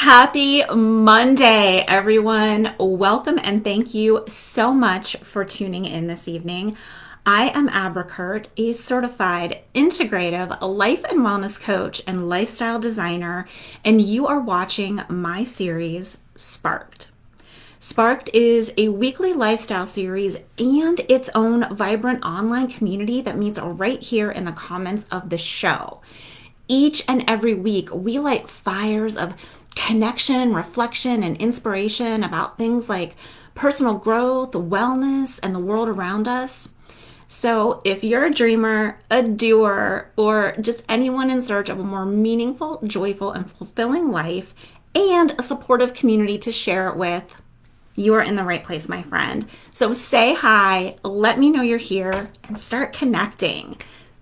Happy Monday, everyone. Welcome and thank you so much for tuning in this evening. I am Abercurt, a certified integrative life and wellness coach and lifestyle designer, and you are watching my series, Sparked. Sparked is a weekly lifestyle series and its own vibrant online community that meets right here in the comments of the show. Each and every week, we light fires of connection, reflection, and inspiration about things like personal growth, wellness, and the world around us. So, if you're a dreamer, a doer, or just anyone in search of a more meaningful, joyful, and fulfilling life, and a supportive community to share it with, you are in the right place, my friend. So say hi, let me know you're here, and start connecting.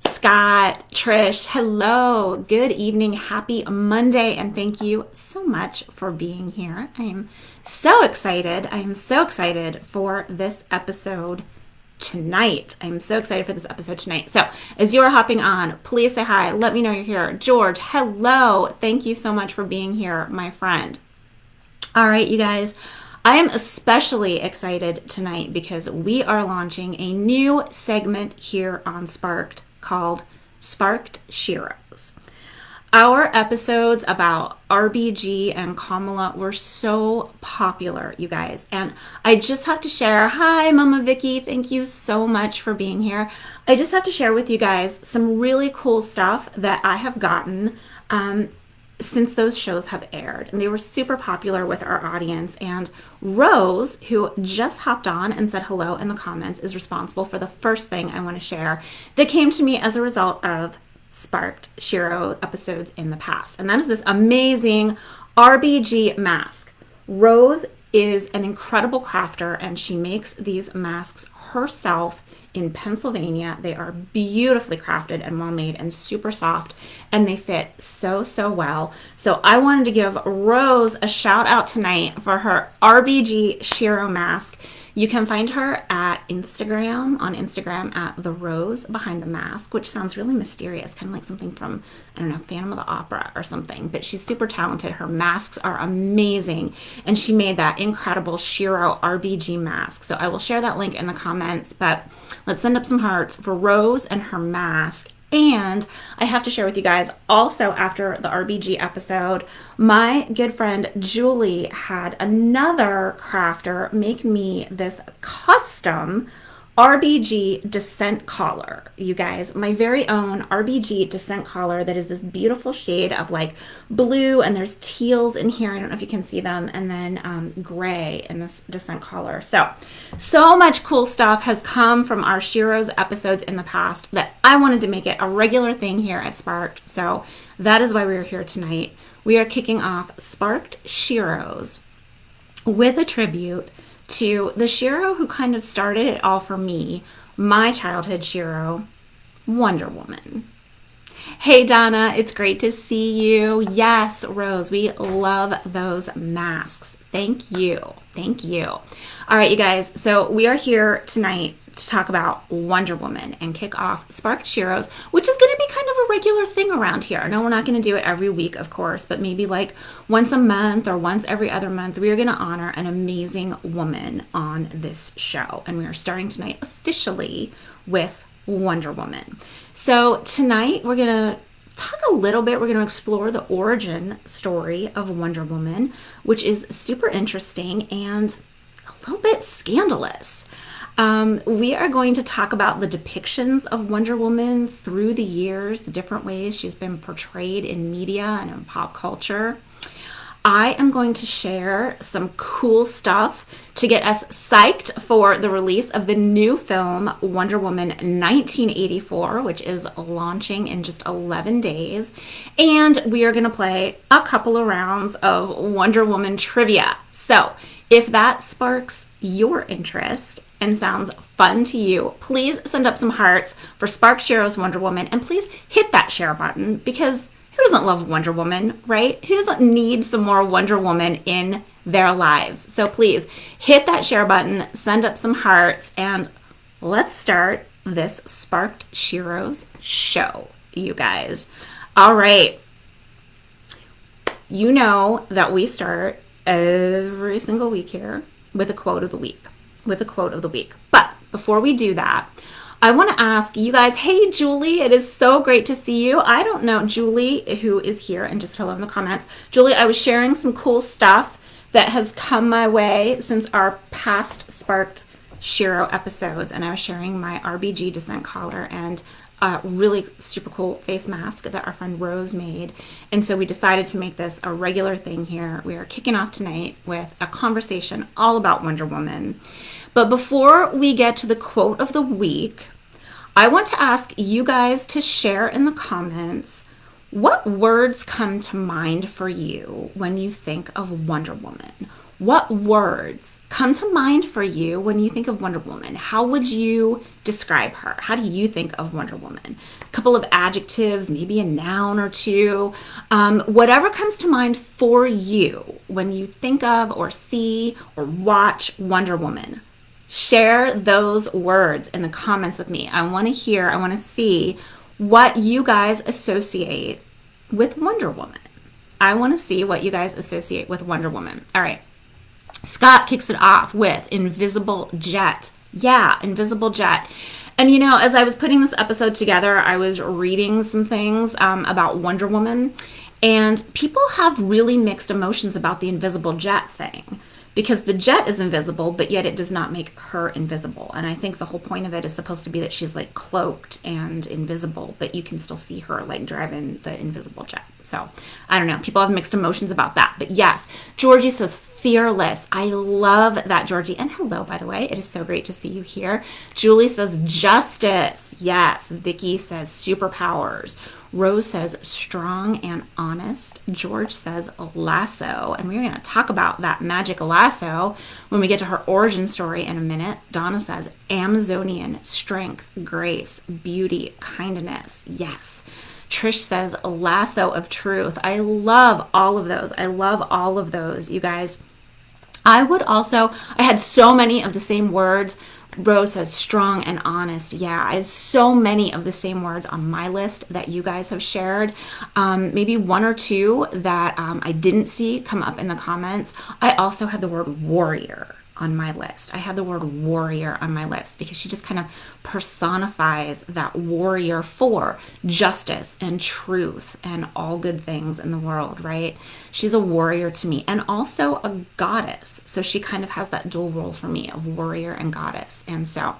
Scott, Trish, hello, good evening, happy Monday, and thank you so much for being here. I am so excited. For this episode tonight. So as you're hopping on, please say hi, let me know you're here. George, hello, thank you so much for being here, my friend. All right, you guys. I am especially excited tonight because we are launching a new segment here on Sparked called Sparked Sheroes. Our episodes about RBG and Kamala were so popular, you guys. And I just have to share, hi, Mama Vicky, thank you so much for being here. I just have to share with you guys some really cool stuff that I have gotten since those shows have aired, and they were super popular with our audience. And Rose, who just hopped on and said hello in the comments, is responsible for the first thing I want to share that came to me as a result of Sparked Shero episodes in the past. And that is this amazing RBG mask. Rose is an incredible crafter, and she makes these masks herself in Pennsylvania. They are beautifully crafted and well made and super soft, and they fit so well. So I wanted to give Rose a shout out tonight for her RBG Shero mask. You can find her at Instagram at the Rose Behind the Mask, which sounds really mysterious, kind of like something from, I don't know, Phantom of the Opera or something. But she's super talented. Her masks are amazing, and she made that incredible Shero RBG mask. So I will share that link in the comments, but let's send up some hearts for Rose and her mask. And I have to share with you guys also, after the RBG episode, my good friend Julie had another crafter make me this custom RBG descent collar. You guys, my very own RBG descent collar that is this beautiful shade of like blue, and there's teals in here. I don't know if you can see them, and then gray in this descent collar. So much cool stuff has come from our Sheroes episodes in the past that I wanted to make it a regular thing here at Sparked. So that is why we are here tonight. We are kicking off Sparked Sheroes with a tribute to the Shero who kind of started it all for me, my childhood Shero, Wonder Woman. Hey Donna, it's great to see you. Yes, Rose, we love those masks. Thank you. All right, you guys, so we are here tonight to talk about Wonder Woman and kick off Sparked Sheroes, which is going to be kind of a regular thing around here. No, we're not going to do it every week, of course, but maybe like once a month or once every other month, we are going to honor an amazing woman on this show. And we are starting tonight officially with Wonder Woman. So tonight we're going to talk a little bit, we're going to explore the origin story of Wonder Woman, which is super interesting and a little bit scandalous. We are going to talk about the depictions of Wonder Woman through the years, the different ways she's been portrayed in media and in pop culture. I am going to share some cool stuff to get us psyched for the release of the new film Wonder Woman 1984, which is launching in just 11 days. And we are going to play a couple of rounds of Wonder Woman trivia. So if that sparks your interest and sounds fun to you, please send up some hearts for Spark Sheroes Wonder Woman, and please hit that share button, because who doesn't love Wonder Woman, right? Who doesn't need some more Wonder Woman in their lives? So please hit that share button, send up some hearts, and let's start this Sparked Sheroes show, you guys. All right. you know that we start every single week here with a quote of the week. With a quote of the week. But before we do that, I want to ask you guys, hey, Julie, it is so great to see you. I don't know, Julie, who is here, and just hello in the comments. Julie, I was sharing some cool stuff that has come my way since our past Sparked Shero episodes, and I was sharing my RBG Descent collar and a really super cool face mask that our friend Rose made. And so we decided to make this a regular thing here. We are kicking off tonight with a conversation all about Wonder Woman. But before we get to the quote of the week, I want to ask you guys to share in the comments what words come to mind for you when you think of Wonder Woman. What words come to mind for you when you think of Wonder Woman? How would you describe her? How do you think of Wonder Woman? A couple of adjectives, maybe a noun or two, whatever comes to mind for you when you think of or see or watch Wonder Woman. Share those words in the comments with me. I want to hear, I want to see what you guys associate with Wonder Woman. I want to see what you guys associate with Wonder Woman. All right. Scott kicks it off with Invisible Jet. Yeah, Invisible Jet. And you know, as I was putting this episode together, I was reading some things about Wonder Woman, and people have really mixed emotions about the invisible jet thing. Because the jet is invisible, but yet it does not make her invisible. And I think the whole point of it is supposed to be that she's like cloaked and invisible, but you can still see her like driving the invisible jet. So I don't know. People have mixed emotions about that. But yes, Georgie says fearless. I love that, Georgie. And hello, by the way. It is so great to see you here. Julie says justice. Yes. Vicky says superpowers. Rose says strong and honest. George says lasso. And we're going to talk about that magic lasso when we get to her origin story in a minute. Donna says Amazonian, strength, grace, beauty, kindness. Yes. Trish says lasso of truth. I love all of those. I love all of those, you guys. I had so many of the same words. Rose says strong and honest. Yeah, I have so many of the same words on my list that you guys have shared. Maybe one or two that I didn't see come up in the comments. I also had the word warrior on my list. I had the word warrior on my list because she just kind of personifies that warrior for justice and truth and all good things in the world, right? She's a warrior to me and also a goddess. So she kind of has that dual role for me of warrior and goddess. And so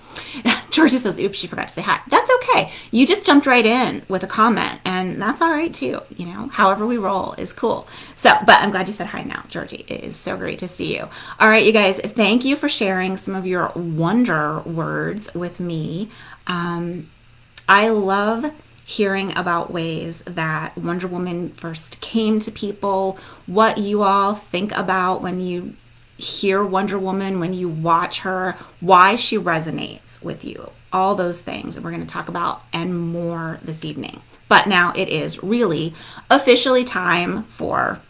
Georgia says, oops, she forgot to say hi. That's okay. You just jumped right in with a comment and that's all right too. You know, however we roll is cool. So, but I'm glad you said hi now, Georgie. It is so great to see you. All right, you guys, thank you for sharing some of your wonder words with me. I love hearing about ways that Wonder Woman first came to people, what you all think about when you hear Wonder Woman, when you watch her, why she resonates with you, all those things that we're going to talk about and more this evening. But now it is really officially time for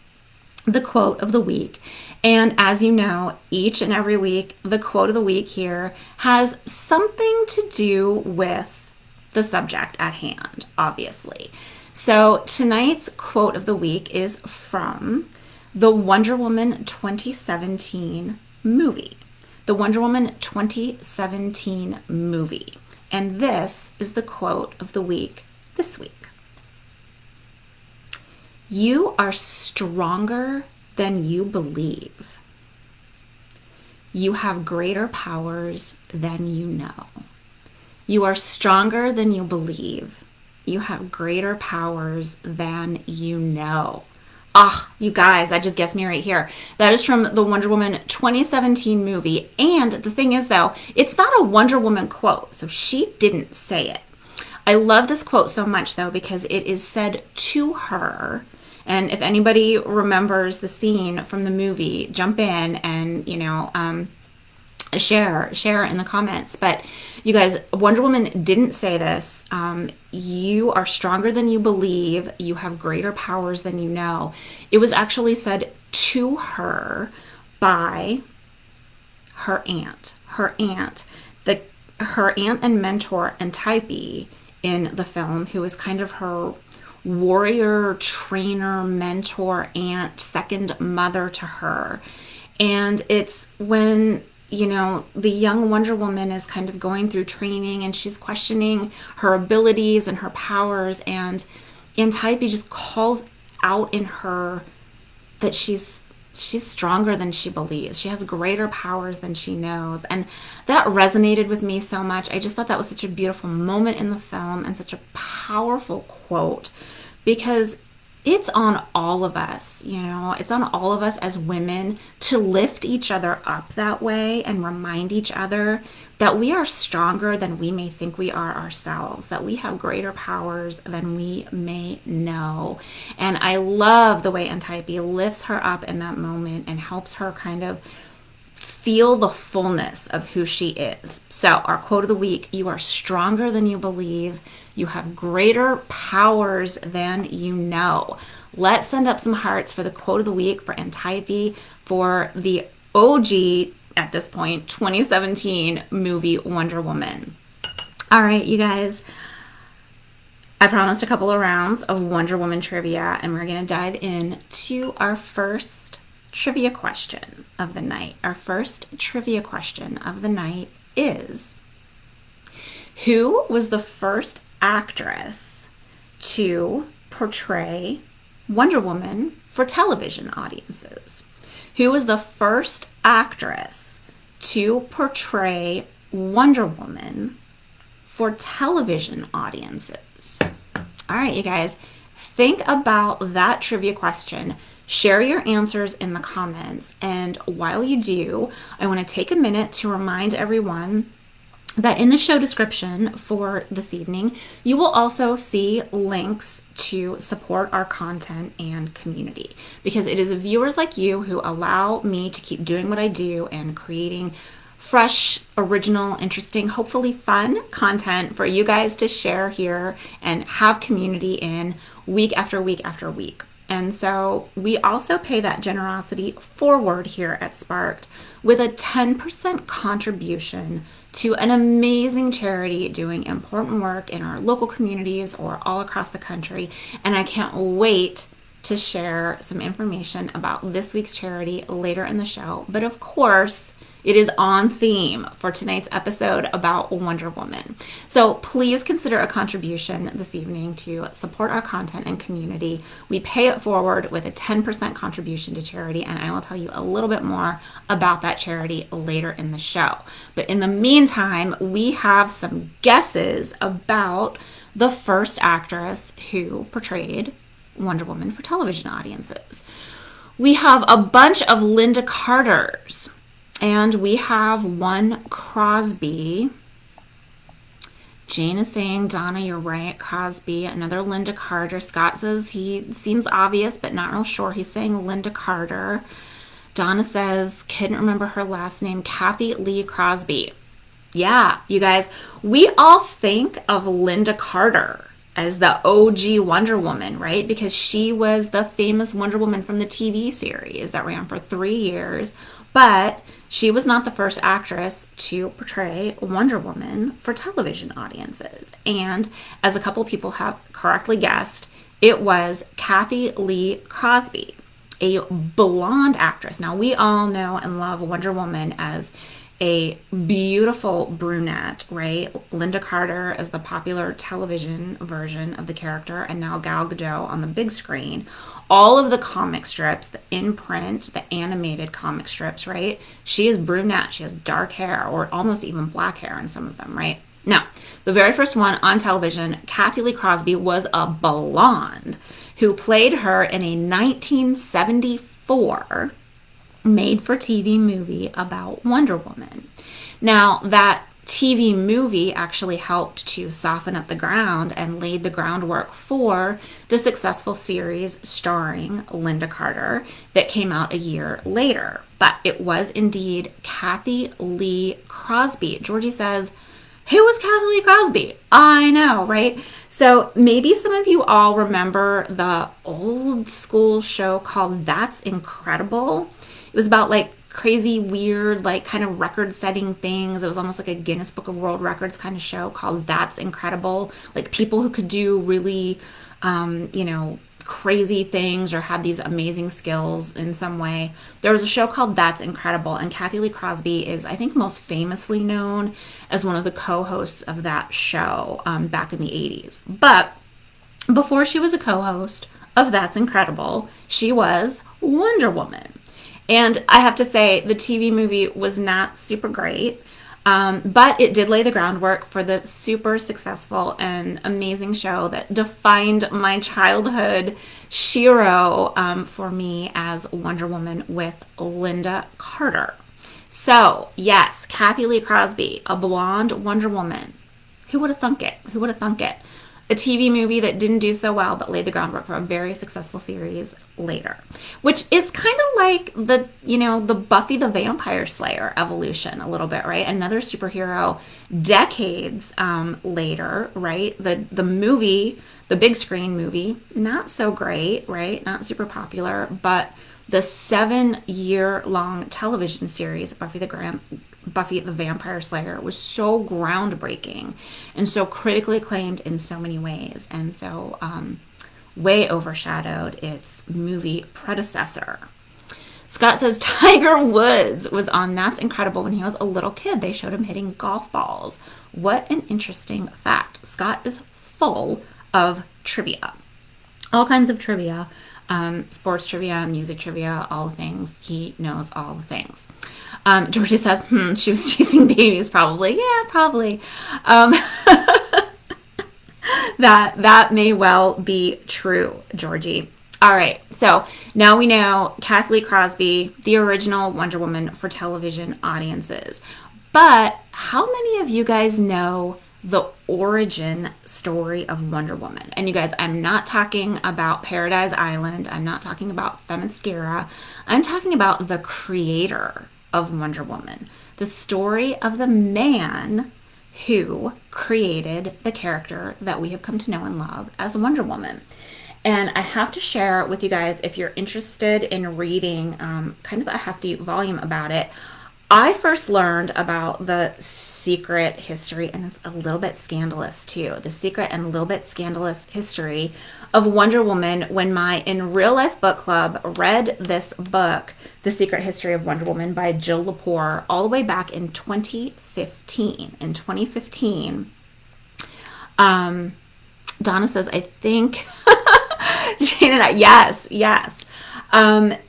the quote of the week. And as you know, each and every week, the quote of the week here has something to do with the subject at hand, obviously. So tonight's quote of the week is from the Wonder Woman 2017 movie. The Wonder Woman 2017 movie. And this is the quote of the week this week. You are stronger than you believe. You have greater powers than you know. You are stronger than you believe. You have greater powers than you know. Ah, you guys, that just gets me right here. That is from the Wonder Woman 2017 movie. And the thing is, though, it's not a Wonder Woman quote, so she didn't say it. I love this quote so much, though, because it is said to her. And if anybody remembers the scene from the movie, jump in and, share in the comments. But you guys, Wonder Woman didn't say this. You are stronger than you believe. You have greater powers than you know. It was actually said to her by her aunt. Her aunt and mentor and typee in the film, who is kind of her warrior, trainer, mentor, aunt, second mother to her. And it's when, the young Wonder Woman is kind of going through training and she's questioning her abilities and her powers. And Antiope just calls out in her that she's stronger than she believes. She has greater powers than she knows. And that resonated with me so much. I just thought that was such a beautiful moment in the film and such a powerful quote, because it's on all of us, it's on all of us as women to lift each other up that way and remind each other that we are stronger than we may think we are ourselves, that we have greater powers than we may know. And I love the way Antiope lifts her up in that moment and helps her kind of feel the fullness of who she is. So our quote of the week: you are stronger than you believe. You have greater powers than you know. Let's send up some hearts for the quote of the week for Antiope for the OG, at this point, 2017 movie Wonder Woman. All right, you guys. I promised a couple of rounds of Wonder Woman trivia, and we're going to dive into our first trivia question of the night. Our first trivia question of the night is: who was the first actress to portray Wonder Woman for television audiences? Who was the first actress to portray Wonder Woman for television audiences? All right, you guys, think about that trivia question. Share your answers in the comments. And while you do, I want to take a minute to remind everyone that in the show description for this evening, you will also see links to support our content and community, because it is viewers like you who allow me to keep doing what I do and creating fresh, original, interesting, hopefully fun content for you guys to share here and have community in week after week after week. And so we also pay that generosity forward here at Sparked with a 10% contribution to an amazing charity doing important work in our local communities or all across the country. And I can't wait to share some information about this week's charity later in the show. But of course, it is on theme for tonight's episode about Wonder Woman. So please consider a contribution this evening to support our content and community. We pay it forward with a 10% contribution to charity, and I will tell you a little bit more about that charity later in the show. But in the meantime, we have some guesses about the first actress who portrayed Wonder Woman for television audiences. We have a bunch of Linda Carters. And we have one Crosby. Jane is saying, Donna, you're right, Crosby. Another Linda Carter. Scott says he seems obvious, but not real sure. He's saying Linda Carter. Donna says, couldn't remember her last name, Kathy Lee Crosby. Yeah, you guys, we all think of Linda Carter as the OG Wonder Woman, right? Because she was the famous Wonder Woman from the TV series that ran for 3 years. But she was not the first actress to portray Wonder Woman for television audiences. And as a couple people have correctly guessed, it was Kathy Lee Crosby, a blonde actress. Now, we all know and love Wonder Woman as a beautiful brunette, right? Linda Carter as the popular television version of the character, and now Gal Gadot on the big screen. All of the comic strips, the in print, the animated comic strips, right? She is brunette. She has dark hair, or almost even black hair in some of them, right? Now, the very first one on television, Kathy Lee Crosby, was a blonde who played her in a 1974 made-for-TV movie about Wonder Woman. Now, that TV movie actually helped to soften up the ground and laid the groundwork for the successful series starring Linda Carter that came out a year later. But it was indeed Kathy Lee Crosby. Georgie says, who was Kathy Lee Crosby? I know, right? So maybe some of you all remember the old school show called That's Incredible. It was about like crazy, weird, like kind of record setting things. It was almost like a Guinness Book of World Records kind of show called That's Incredible. Like people who could do really crazy things or had these amazing skills in some way. There was a show called That's Incredible, and Kathy Lee Crosby is, I think, most famously known as one of the co-hosts of that show back in the 80s. But before she was a co-host of That's Incredible, she was Wonder Woman. And I have to say, the TV movie was not super great. But it did lay the groundwork for the super successful and amazing show that defined my childhood, Shero, for me as Wonder Woman with Linda Carter. So, yes, Kathy Lee Crosby, a blonde Wonder Woman. Who would have thunk it? Who would have thunk it? A TV movie that didn't do so well but laid the groundwork for a very successful series later, which is kind of like the Buffy the Vampire Slayer evolution a little bit, right? Another superhero decades later, right? The movie, the big screen movie, not so great, right? Not super popular, but the 7-year-long television series Buffy the Vampire Slayer was so groundbreaking and so critically acclaimed in so many ways, and so way overshadowed its movie predecessor. Scott says Tiger Woods was on That's Incredible when he was a little kid. They showed him hitting golf balls. What an interesting fact. Scott is full of trivia. All kinds of trivia. Sports trivia, music trivia, all the things. He knows all the things. Georgie says, she was chasing babies, probably. Yeah, probably. That may well be true, Georgie. All right, so now we know Kathy Lee Crosby, the original Wonder Woman for television audiences. But how many of you guys know the origin story of Wonder Woman? And you guys, I'm not talking about Paradise Island. I'm not talking about Themyscira. I'm talking about the creator of Wonder Woman, the story of the man who created the character that we have come to know and love as Wonder Woman. And I have to share with you guys, if you're interested in reading kind of a hefty volume about it, I first learned about the secret history, and it's a little bit scandalous too, the secret and a little bit scandalous history of Wonder Woman when my In Real Life book club read this book, The Secret History of Wonder Woman by Jill Lepore, all the way back in 2015. In 2015, Donna says, I think, Jane and I, yes.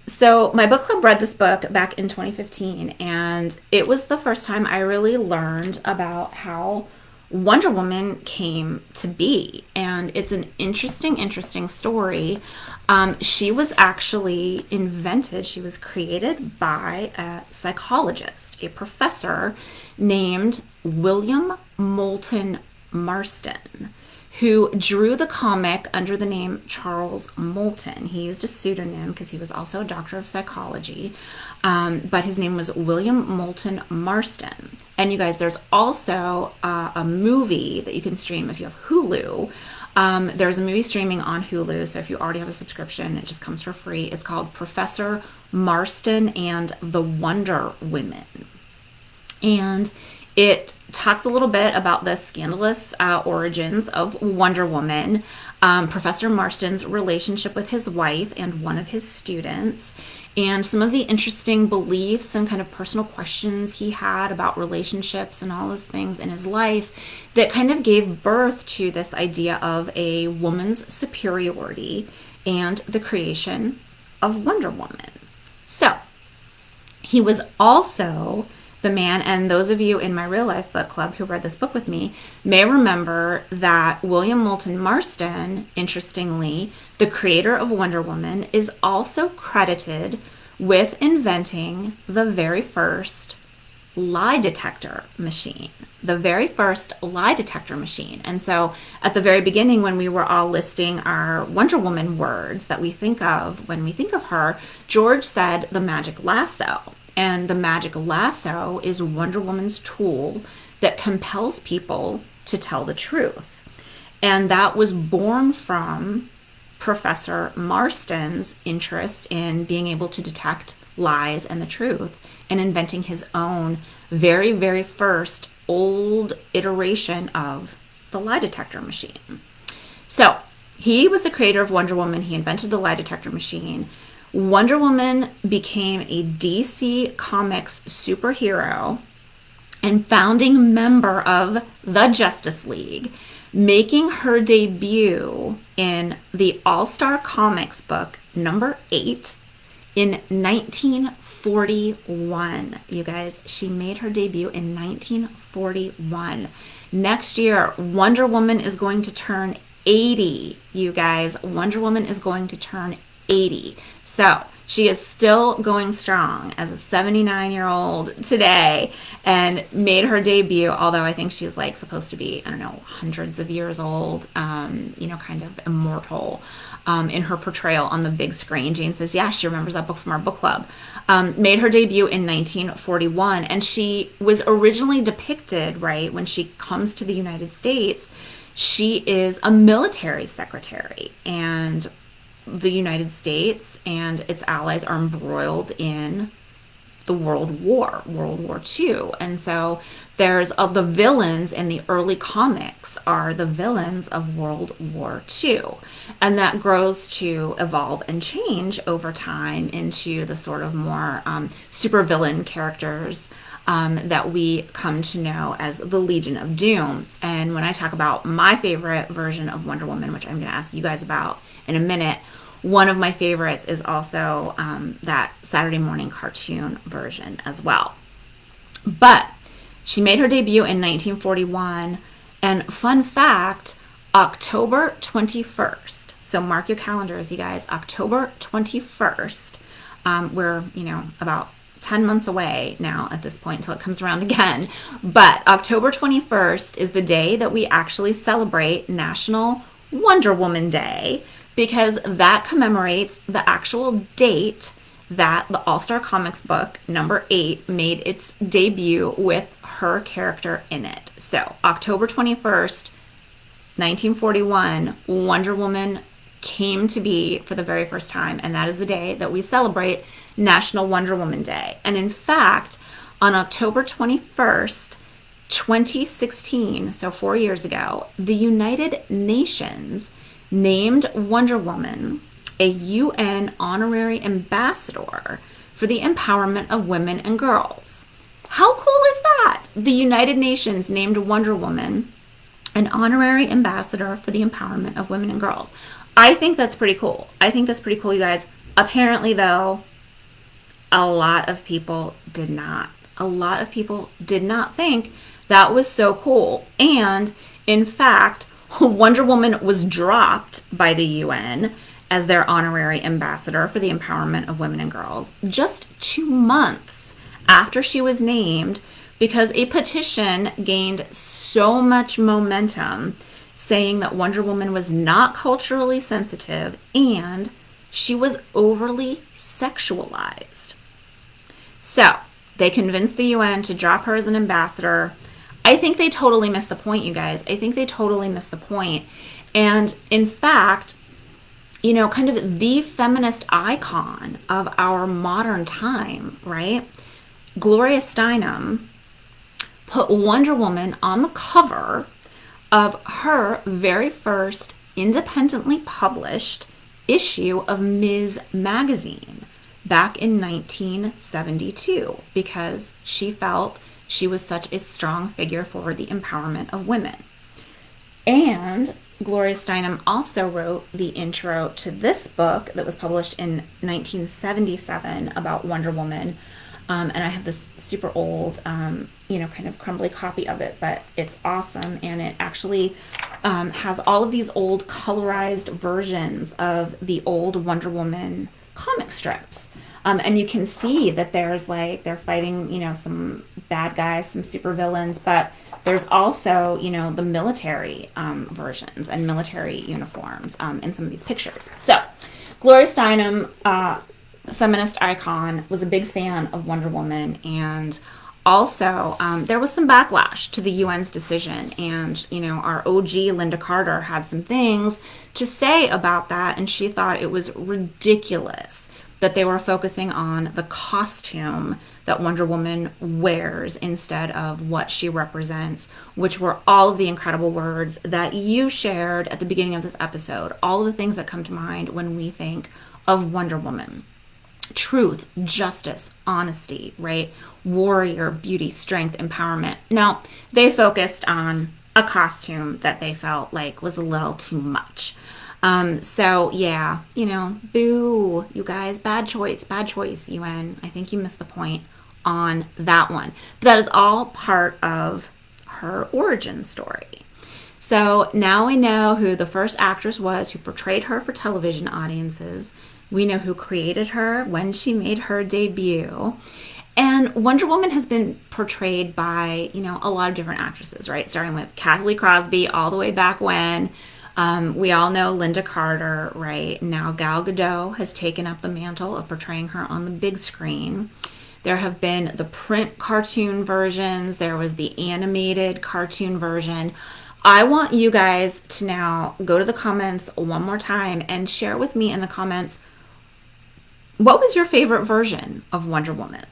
So my book club read this book back in 2015, and it was the first time I really learned about how Wonder Woman came to be. And it's an interesting story. She was actually invented, she was created by a psychologist, a professor named William Moulton Marston, who drew the comic under the name Charles Moulton. He used a pseudonym because he was also a doctor of psychology, but his name was William Moulton Marston. And you guys, there's also a movie that you can stream if you have Hulu. There's a movie streaming on Hulu, so if you already have a subscription, it just comes for free. It's called Professor Marston and the Wonder Women. And it talks a little bit about the scandalous origins of Wonder Woman, Professor Marston's relationship with his wife and one of his students, and some of the interesting beliefs and kind of personal questions he had about relationships and all those things in his life that kind of gave birth to this idea of a woman's superiority and the creation of Wonder Woman. So, he was also the man, and those of you in my real life book club who read this book with me may remember that William Moulton Marston, interestingly, the creator of Wonder Woman, is also credited with inventing the very first lie detector machine. The very first lie detector machine. And so at the very beginning, when we were all listing our Wonder Woman words that we think of when we think of her, George said the magic lasso. And the magic lasso is Wonder Woman's tool that compels people to tell the truth. And that was born from Professor Marston's interest in being able to detect lies and the truth and inventing his own very, very first old iteration of the lie detector machine. So He was the creator of Wonder Woman. He invented the lie detector machine. Wonder Woman became a DC Comics superhero and founding member of the Justice League, making her debut in the All-Star Comics book number 8 in 1941. You guys, she made her debut in 1941. Next year, Wonder Woman is going to turn 80. You guys, Wonder Woman is going to turn 80. So she is still going strong as a 79-year-old today and made her debut, although I think she's like supposed to be, I don't know, hundreds of years old, kind of immortal in her portrayal on the big screen. Jane says, yeah, she remembers that book from our book club. Made her debut in 1941, and she was originally depicted, right, when she comes to the United States, she is a military secretary, and the United States and its allies are embroiled in the World War II. And so there's the villains in the early comics are the villains of World War II. And that grows to evolve and change over time into the sort of more supervillain characters that we come to know as the Legion of Doom. And when I talk about my favorite version of Wonder Woman, which I'm going to ask you guys about in a minute, one of my favorites is also that Saturday morning cartoon version as well. But she made her debut in 1941, and fun fact, October 21st. So mark your calendars, you guys. October 21st. We're, about 10 months away now at this point until it comes around again. But October 21st is the day that we actually celebrate National Wonder Woman Day, because that commemorates the actual date that the All-Star Comics book number 8 made its debut with her character in it. So October 21st, 1941, Wonder Woman came to be for the very first time, and that is the day that we celebrate National Wonder Woman Day. And in fact, on October 21st, 2016, so 4 years ago, the United Nations named Wonder Woman a UN honorary ambassador for the empowerment of women and girls. How cool is that? The United Nations named Wonder Woman an honorary ambassador for the empowerment of women and girls. I think that's pretty cool. You guys. Apparently, though, a lot of people did not. Think that was so cool. And in fact, Wonder Woman was dropped by the UN as their honorary ambassador for the empowerment of women and girls just 2 months after she was named, because a petition gained so much momentum saying that Wonder Woman was not culturally sensitive and she was overly sexualized. So they convinced the UN to drop her as an ambassador. I think they totally missed the point, you guys. And in fact, kind of the feminist icon of our modern time, right? Gloria Steinem put Wonder Woman on the cover of her very first independently published issue of Ms. Magazine back in 1972, because she felt she was such a strong figure for the empowerment of women. And Gloria Steinem also wrote the intro to this book that was published in 1977 about Wonder Woman. And I have this super old, kind of crumbly copy of it, but it's awesome. And it actually has all of these old colorized versions of the old Wonder Woman comic strips. And you can see that there's they're fighting, some bad guys, some super villains, but there's also, the military versions and military uniforms in some of these pictures. So Gloria Steinem, feminist icon, was a big fan of Wonder Woman, and also there was some backlash to the UN's decision, and our OG Linda Carter had some things to say about that, and she thought it was ridiculous that they were focusing on the costume that Wonder Woman wears instead of what she represents, which were all of the incredible words that you shared at the beginning of this episode. All of the things that come to mind when we think of Wonder Woman: truth, justice, honesty, right? Warrior, beauty, strength, empowerment. Now, they focused on a costume that they felt like was a little too much. So yeah, boo, you guys, bad choice, UN. I think you missed the point on that one. But that is all part of her origin story. So now we know who the first actress was who portrayed her for television audiences. We know who created her when she made her debut. And Wonder Woman has been portrayed by, a lot of different actresses, right? Starting with Kathy Lee Crosby all the way back when. We all know Linda Carter, right? Now Gal Gadot has taken up the mantle of portraying her on the big screen. There have been the print cartoon versions. There was the animated cartoon version. I want you guys to now go to the comments one more time and share with me in the comments, what was your favorite version of Wonder Woman?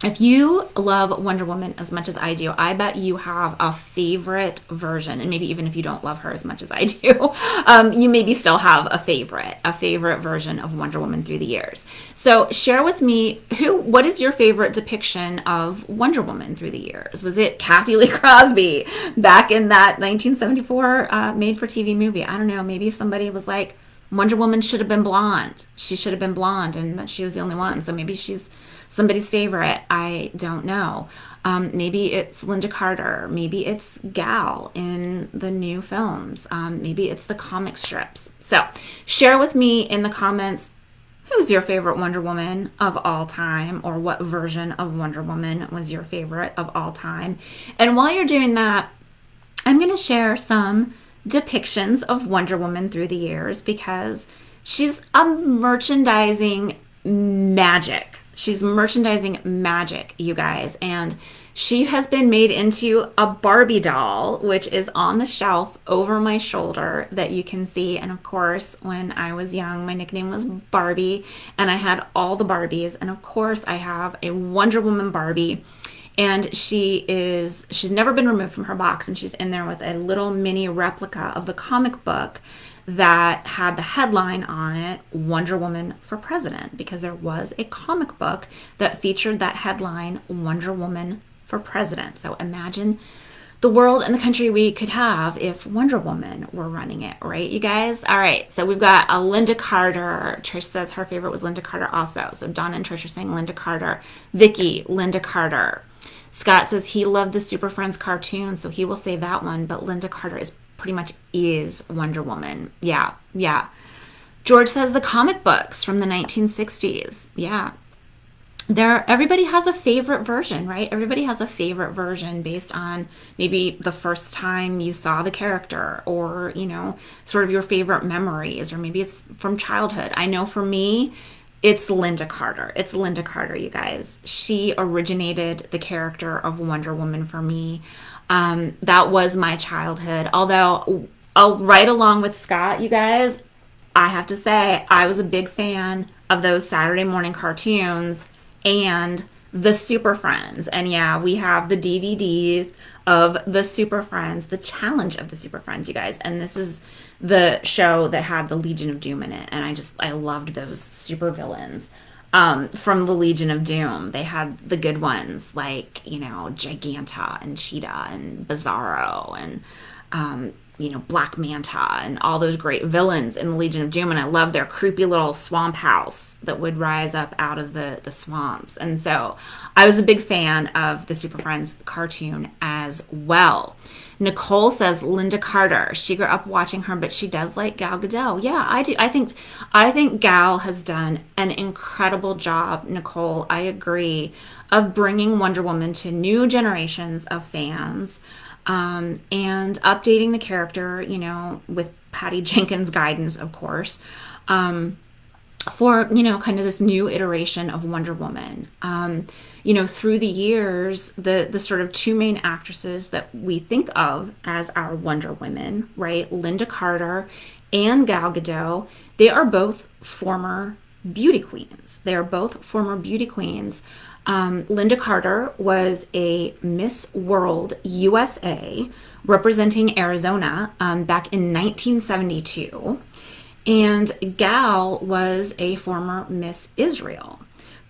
If you love Wonder Woman as much as I do, I bet you have a favorite version. And maybe even if you don't love her as much as I do, you maybe still have a favorite version of Wonder Woman through the years. So share with me, what is your favorite depiction of Wonder Woman through the years? Was it Kathy Lee Crosby back in that 1974 made-for-TV movie? I don't know. Maybe somebody was like, Wonder Woman should have been blonde. She should have been blonde, and that she was the only one. So maybe she's somebody's favorite. I don't know. Maybe it's Linda Carter. Maybe it's Gal in the new films. Maybe it's the comic strips. So share with me in the comments, who's your favorite Wonder Woman of all time, or what version of Wonder Woman was your favorite of all time. And while you're doing that, I'm going to share some depictions of Wonder Woman through the years, because she's a merchandising magic. She's merchandising magic, you guys. And she has been made into a Barbie doll, which is on the shelf over my shoulder that you can see. And of course, when I was young, my nickname was Barbie, and I had all the Barbies. And of course, I have a Wonder Woman Barbie. And she's never been removed from her box, and she's in there with a little mini replica of the comic book that had the headline on it, Wonder Woman for President, because there was a comic book that featured that headline, Wonder Woman for President. So imagine the world and the country we could have if Wonder Woman were running it, right, you guys? All right, so we've got a Linda Carter. Trish says her favorite was Linda Carter also. So Donna and Trish are saying Linda Carter. Vicky, Linda Carter. Scott says he loved the Super Friends cartoon, so he will say that one, but Linda Carter pretty much is Wonder Woman. Yeah. George says the comic books from the 1960s. Yeah. Everybody has a favorite version, right? Everybody has a favorite version based on maybe the first time you saw the character, or, sort of your favorite memories, or maybe it's from childhood. I know for me, it's Linda Carter. It's Linda Carter, you guys. She originated the character of Wonder Woman for me. That was my childhood. Although, right along with Scott, you guys, I have to say, I was a big fan of those Saturday morning cartoons and the Super Friends. And yeah, we have the DVDs of the Super Friends, the Challenge of the Super Friends, you guys. And this is the show that had the Legion of Doom in it. And I loved those super villains from the Legion of Doom. They had the good ones like, Giganta and Cheetah and Bizarro and, Black Manta and all those great villains in the Legion of Doom. And I loved their creepy little swamp house that would rise up out of the swamps. And so I was a big fan of the Super Friends cartoon as well. Nicole says Linda Carter. She grew up watching her, but she does like Gal Gadot. Yeah, I do. I think Gal has done an incredible job, Nicole. I agree, of bringing Wonder Woman to new generations of fans. And updating the character, with Patty Jenkins' guidance, of course, for, kind of this new iteration of Wonder Woman. Through the years, the sort of two main actresses that we think of as our Wonder Women, right, Linda Carter and Gal Gadot, they are both former beauty queens. They are both former beauty queens. Linda Carter was a Miss World USA representing Arizona back in 1972. And Gal was a former Miss Israel.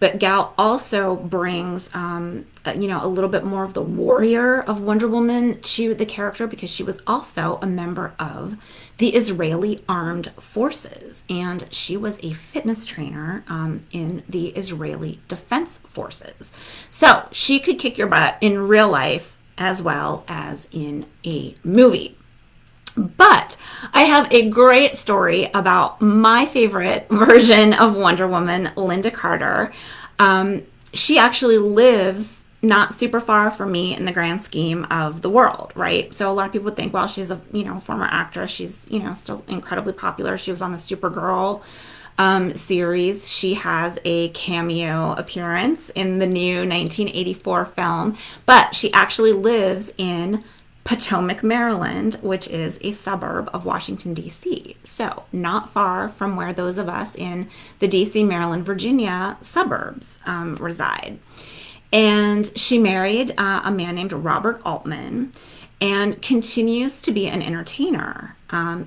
But Gal also brings, a little bit more of the warrior of Wonder Woman to the character because she was also a member of the Israeli Armed Forces. And she was a fitness trainer in the Israeli Defense Forces. So she could kick your butt in real life as well as in a movie. But I have a great story about my favorite version of Wonder Woman, Linda Carter. She actually lives not super far from me in the grand scheme of the world, right? So a lot of people would think, well, she's a former actress. She's still incredibly popular. She was on the Supergirl series. She has a cameo appearance in the new 1984 film, but she actually lives in Potomac, Maryland, which is a suburb of Washington, D.C. So not far from where those of us in the D.C., Maryland, Virginia suburbs reside. And she married a man named Robert Altman and continues to be an entertainer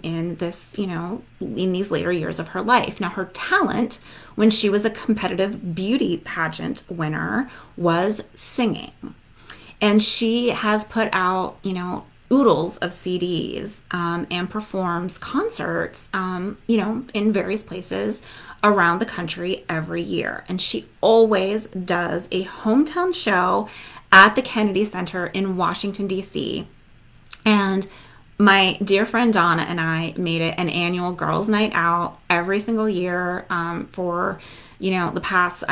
in these later years of her life. Now, her talent when she was a competitive beauty pageant winner was singing. And she has put out, oodles of CDs and performs concerts, in various places around the country every year. And she always does a hometown show at the Kennedy Center in Washington, D.C. And my dear friend Donna and I made it an annual girls' night out every single year for, the past,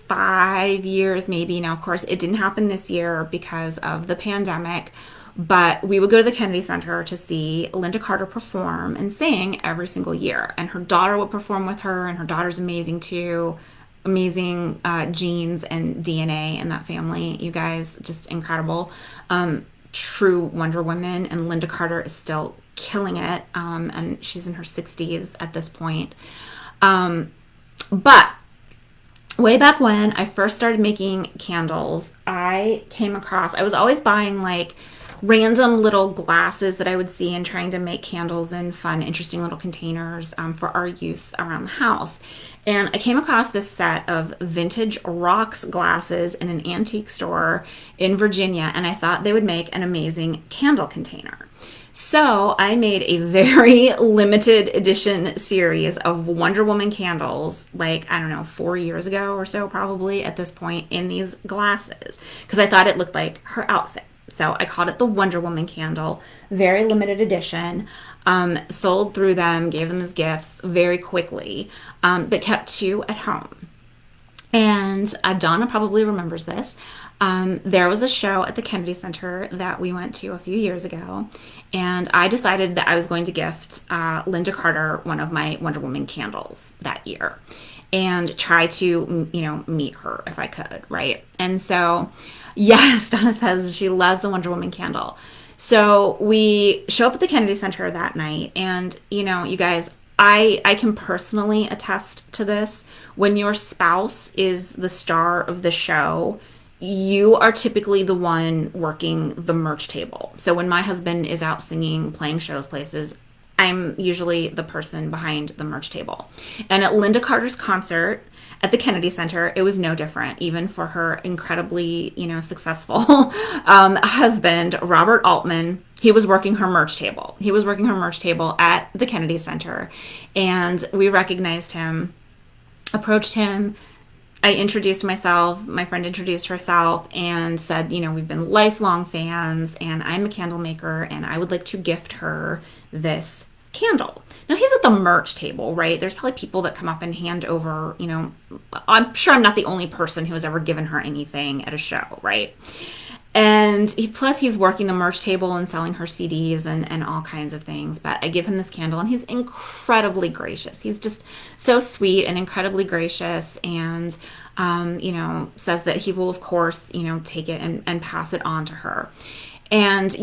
5 years maybe. Now, of course, it didn't happen this year because of the pandemic, but we would go to the Kennedy Center to see Linda Carter perform and sing every single year. And her daughter would perform with her, and her daughter's amazing too. Amazing genes and DNA in that family. You guys, just incredible. True Wonder Woman, and Linda Carter is still killing it, and she's in her 60s at this point. But way back when I first started making candles, I was always buying like random little glasses that I would see and trying to make candles in fun, interesting little containers for our use around the house. And I came across this set of vintage rocks glasses in an antique store in Virginia, and I thought they would make an amazing candle container. So I made a very limited edition series of Wonder Woman candles, 4 years ago or so, probably at this point, in these glasses, because I thought it looked like her outfit. So I called it the Wonder Woman candle, very limited edition, sold through them, gave them as gifts very quickly, but kept 2 at home. And Donna probably remembers this. There was a show at the Kennedy Center that we went to a few years ago, and I decided that I was going to gift Linda Carter one of my Wonder Woman candles that year and try to, meet her if I could, right? And so, yes, Donna says she loves the Wonder Woman candle. So we show up at the Kennedy Center that night, and, you guys, I can personally attest to this. When your spouse is the star of the show, you are typically the one working the merch table. So when my husband is out singing, playing shows, places, I'm usually the person behind the merch table. And at Linda Carter's concert at the Kennedy Center, it was no different, even for her incredibly, successful husband, Robert Altman. He was working her merch table. He was working her merch table at the Kennedy Center. And we recognized him, approached him. I introduced myself, my friend introduced herself, and said, we've been lifelong fans, and I'm a candle maker, and I would like to gift her this candle. Now, he's at the merch table, right? There's probably people that come up and hand over, I'm sure I'm not the only person who has ever given her anything at a show, right? And plus he's working the merch table and selling her CDs and all kinds of things. But I give him this candle, and he's incredibly gracious. He's just so sweet and incredibly gracious, and, says that he will, of course, take it and pass it on to her. And,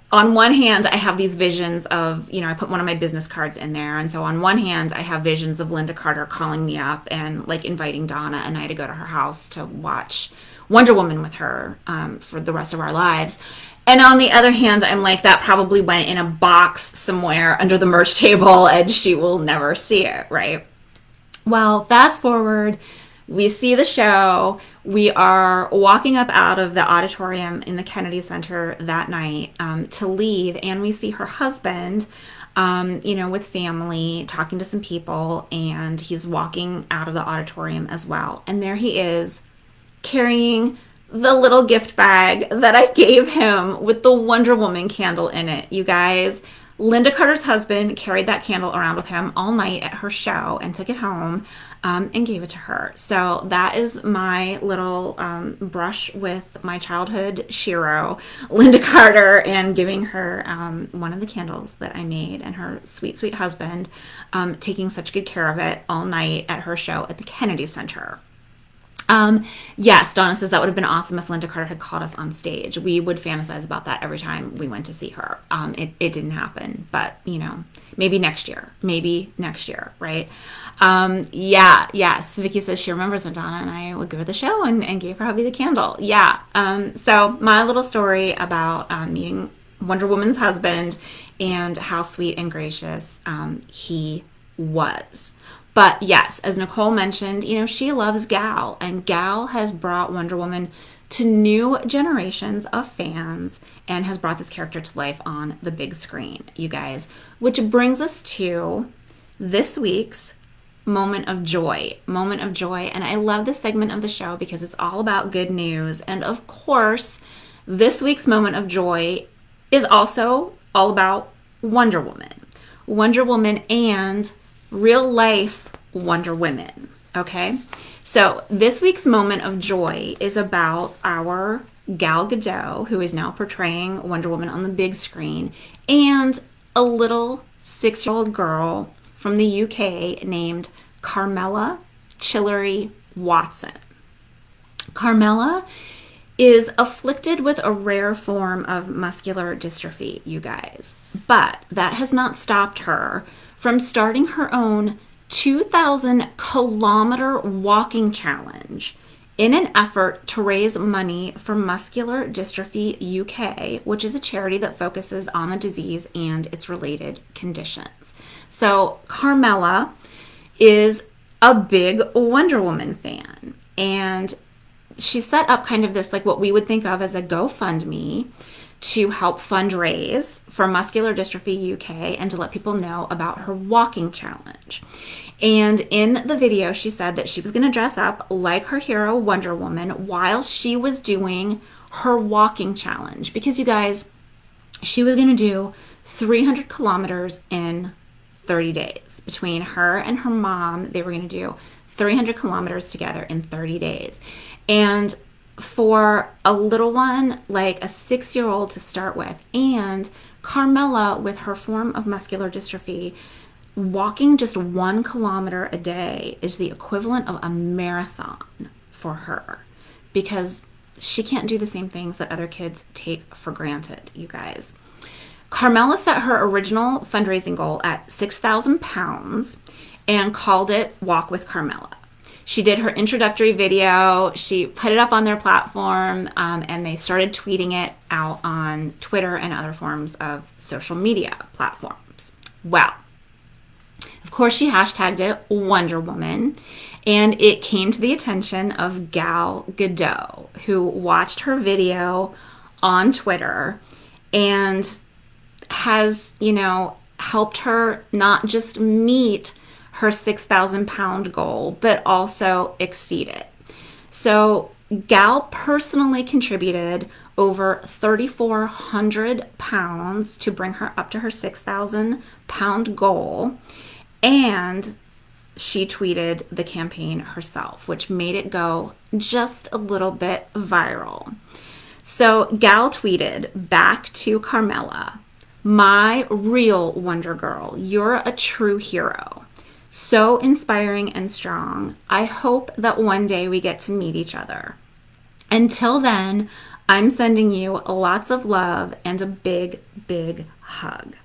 on one hand, I have these visions of, I put one of my business cards in there. And so on one hand, I have visions of Linda Carter calling me up and like inviting Donna and I to go to her house to watch Wonder Woman with her for the rest of our lives. And on the other hand, I'm like, that probably went in a box somewhere under the merch table and she will never see it, right? Well, fast forward, we see the show. We are walking up out of the auditorium in the Kennedy Center that night to leave, and we see her husband, with family, talking to some people, and he's walking out of the auditorium as well. And there he is, carrying the little gift bag that I gave him with the Wonder Woman candle in it. You guys, Linda Carter's husband carried that candle around with him all night at her show and took it home and gave it to her. So that is my little brush with my childhood Shero, Linda Carter, and giving her one of the candles that I made, and her sweet, sweet husband taking such good care of it all night at her show at the Kennedy Center. Yes, Donna says that would have been awesome if Linda Carter had called us on stage. We would fantasize about that every time we went to see her. It didn't happen, but maybe next year, right? Yes. Vicky says she remembers when Donna and I would go to the show and gave her hubby the candle. Yeah. So my little story about meeting Wonder Woman's husband and how sweet and gracious he was. But yes, as Nicole mentioned, she loves Gal, and Gal has brought Wonder Woman to new generations of fans and has brought this character to life on the big screen, you guys. Which brings us to this week's moment of joy. And I love this segment of the show because it's all about good news. And of course, this week's moment of joy is also all about Wonder Woman. Wonder Woman and real life Wonder Women. Okay, so this week's moment of joy is about our Gal Gadot, who is now portraying Wonder Woman on the big screen, and a little 6-year-old girl from the UK named Carmela Chillery Watson. Carmela is afflicted with a rare form of muscular dystrophy, you guys, but that has not stopped her from starting her own 2,000-kilometer walking challenge in an effort to raise money for Muscular Dystrophy UK, which is a charity that focuses on the disease and its related conditions. So Carmela is a big Wonder Woman fan, and she set up kind of this, like what we would think of as a GoFundMe to help fundraise for Muscular Dystrophy UK and to let people know about her walking challenge. And in the video, she said that she was going to dress up like her hero Wonder Woman while she was doing her walking challenge. Because you guys, she was going to do 300 kilometers in 30 days. Between her and her mom, they were going to do 300 kilometers together in 30 days. And for a little one, like a 6-year-old to start with, and Carmela with her form of muscular dystrophy, walking just 1 kilometer a day is the equivalent of a marathon for her, because she can't do the same things that other kids take for granted, you guys. Carmela set her original fundraising goal at 6,000 pounds and called it Walk with Carmela. She did her introductory video, she put it up on their platform, and they started tweeting it out on Twitter and other forms of social media platforms. Well, of course, she hashtagged it Wonder Woman, and it came to the attention of Gal Gadot, who watched her video on Twitter and has, helped her not just meet her 6,000-pound goal, but also exceed it. So Gal personally contributed over 3,400 pounds to bring her up to her 6,000-pound goal, and she tweeted the campaign herself, which made it go just a little bit viral. So Gal tweeted back to Carmela, "My real Wonder Girl, you're a true hero. So inspiring and strong. I hope that one day we get to meet each other. Until then, I'm sending you lots of love and a big, big hug.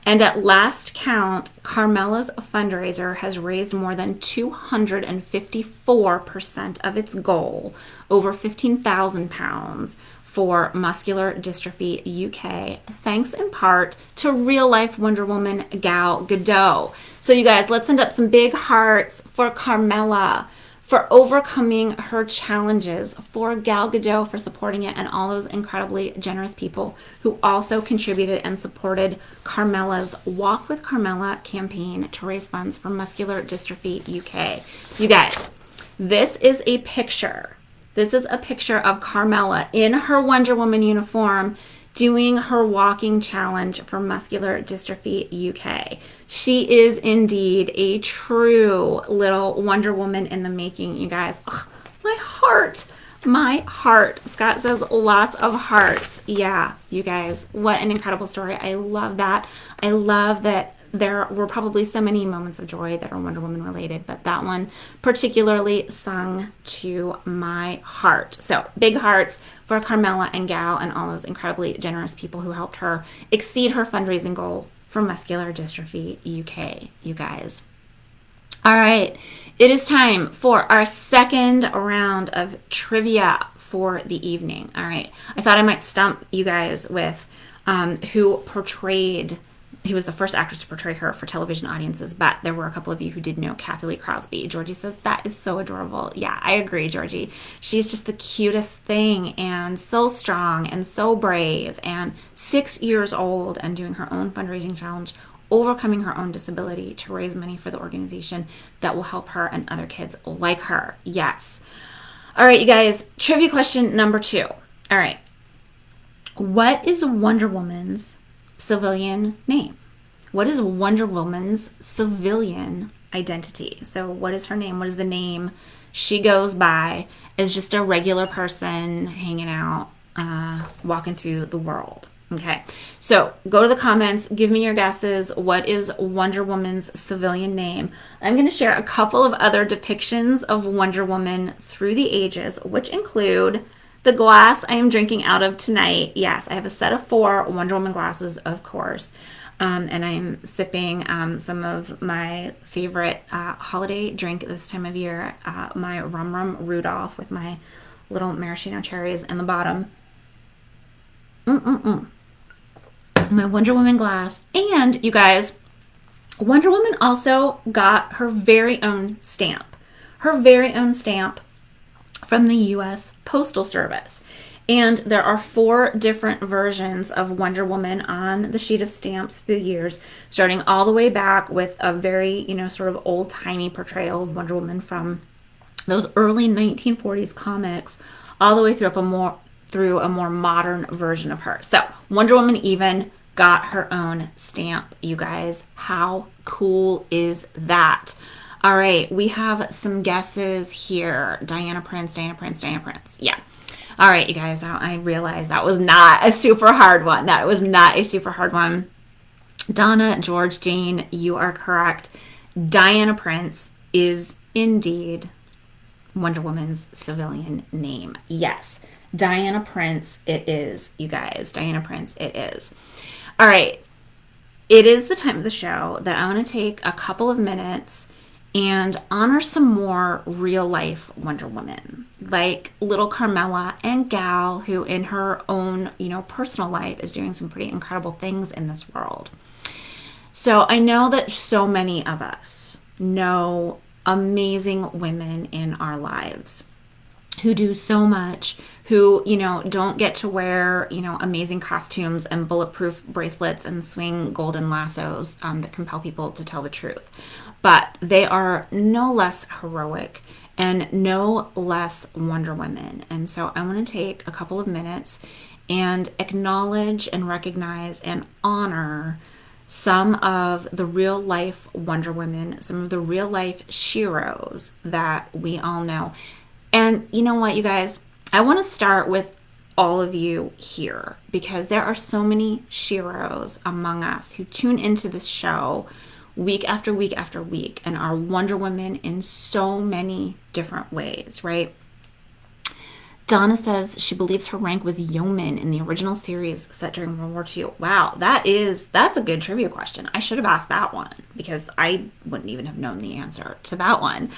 And at last count, Carmela's fundraiser has raised more than 254% of its goal, over £15,000, for Muscular Dystrophy UK, thanks in part to real life Wonder Woman Gal Gadot. So, you guys, let's send up some big hearts for Carmela for overcoming her challenges, for Gal Gadot for supporting it, and all those incredibly generous people who also contributed and supported Carmela's Walk with Carmela campaign to raise funds for Muscular Dystrophy UK. You guys, this is a picture. This is a picture of Carmela in her Wonder Woman uniform doing her walking challenge for Muscular Dystrophy UK. She is indeed a true little Wonder Woman in the making, you guys. Ugh, my heart. Scott says lots of hearts. Yeah, you guys, what an incredible story. I love that. I love that there were probably so many moments of joy that are Wonder Woman related, but that one particularly sung to my heart. So big hearts for Carmela and Gal and all those incredibly generous people who helped her exceed her fundraising goal for Muscular Dystrophy UK, you guys. All right, it is time for our second round of trivia for the evening. All right, I thought I might stump you guys with who was the first actress to portray her for television audiences, but there were a couple of you who did know Kathy Lee Crosby. Georgie says, that is so adorable. Yeah, I agree, Georgie. She's just the cutest thing and so strong and so brave and 6 years old and doing her own fundraising challenge, overcoming her own disability to raise money for the organization that will help her and other kids like her. Yes. All right, you guys, trivia question number 2. All right. What is Wonder Woman's civilian name? What is Wonder Woman's civilian identity? So what is her name? What is the name she goes by as just a regular person hanging out, walking through the world? Okay, so go to the comments, give me your guesses. What is Wonder Woman's civilian name? I'm going to share a couple of other depictions of Wonder Woman through the ages, which include the glass I am drinking out of tonight. Yes, I have a set of 4 Wonder Woman glasses, of course. And I'm sipping some of my favorite holiday drink this time of year, my Rum Rum Rudolph with my little maraschino cherries in the bottom. My Wonder Woman glass. And you guys, Wonder Woman also got her very own stamp. Her very own stamp from the U.S. Postal Service. And there are 4 different versions of Wonder Woman on the sheet of stamps through the years, starting all the way back with a very, sort of old-timey portrayal of Wonder Woman from those early 1940s comics, all the way through a more modern version of her. So Wonder Woman even got her own stamp, you guys. How cool is that? All right, we have some guesses here. Diana Prince. Yeah. All right, you guys, I realized that was not a super hard one. Donna, George, Jane, you are correct. Diana Prince is indeed Wonder Woman's civilian name. Yes, Diana Prince it is, you guys. Diana Prince it is. All right, it is the time of the show that I want to take a couple of minutes and honor some more real life Wonder Woman, like little Carmela and Gal, who in her own, personal life is doing some pretty incredible things in this world. So I know that so many of us know amazing women in our lives who do so much, who, don't get to wear, amazing costumes and bulletproof bracelets and swing golden lassos that compel people to tell the truth. But they are no less heroic and no less Wonder Woman. And so I want to take a couple of minutes and acknowledge and recognize and honor some of the real life Wonder Women, some of the real life Sheroes that we all know. And you know what, you guys? I want to start with all of you here because there are so many Sheroes among us who tune into this show week after week after week and are Wonder Women in so many different ways, right? Donna says she believes her rank was yeoman in the original series set during World War II. Wow, that's a good trivia question. I should have asked that one because I wouldn't even have known the answer to that one.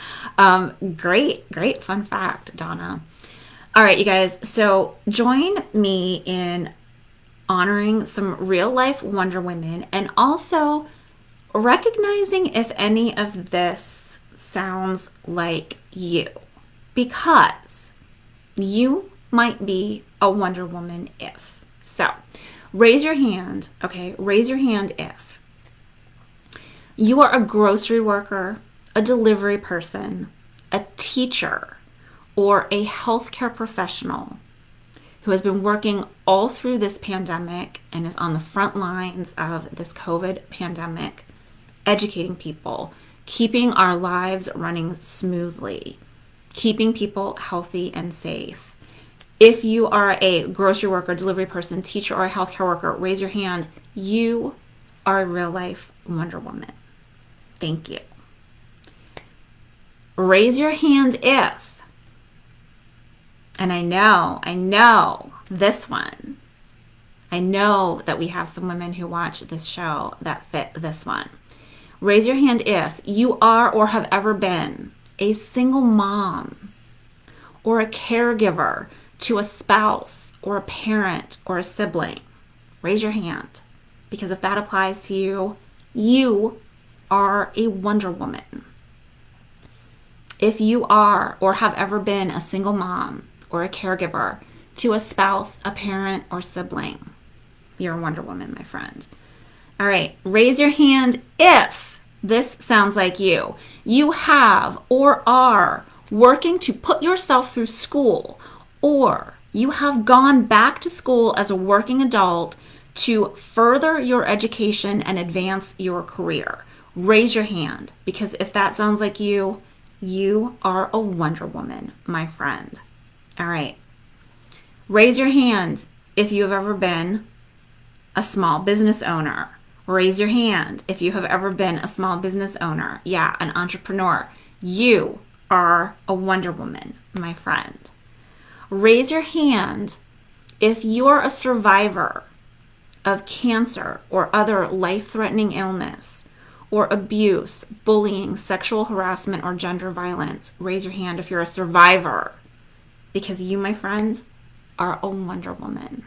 Great fun fact, Donna. All right, you guys. So join me in honoring some real life Wonder Women and also recognizing if any of this sounds like you, because you might be a Wonder Woman if. So raise your hand, okay? Raise your hand if you are a grocery worker, a delivery person, a teacher, or a healthcare professional who has been working all through this pandemic and is on the front lines of this COVID pandemic, educating people, keeping our lives running smoothly, keeping people healthy and safe. If you are a grocery worker, delivery person, teacher, or a healthcare worker, raise your hand. You are a real life Wonder Woman. Thank you. Raise your hand if, and I know this one. I know that we have some women who watch this show that fit this one. Raise your hand if you are or have ever been a single mom or a caregiver to a spouse or a parent or a sibling. Raise your hand, because if that applies to you, you are a Wonder Woman. If you are or have ever been a single mom or a caregiver to a spouse, a parent, or sibling, you're a Wonder Woman, my friend. All right, raise your hand if this sounds like you. You have or are working to put yourself through school, or you have gone back to school as a working adult to further your education and advance your career. Raise your hand, because if that sounds like you, you are a Wonder Woman, my friend. All right. Raise your hand if you have ever been a small business owner. Raise your hand if you have ever been a small business owner. Yeah, an entrepreneur. You are a Wonder Woman, my friend. Raise your hand if you're a survivor of cancer or other life-threatening illness or abuse, bullying, sexual harassment, or gender violence. Raise your hand if you're a survivor, because you, my friend, are a Wonder Woman.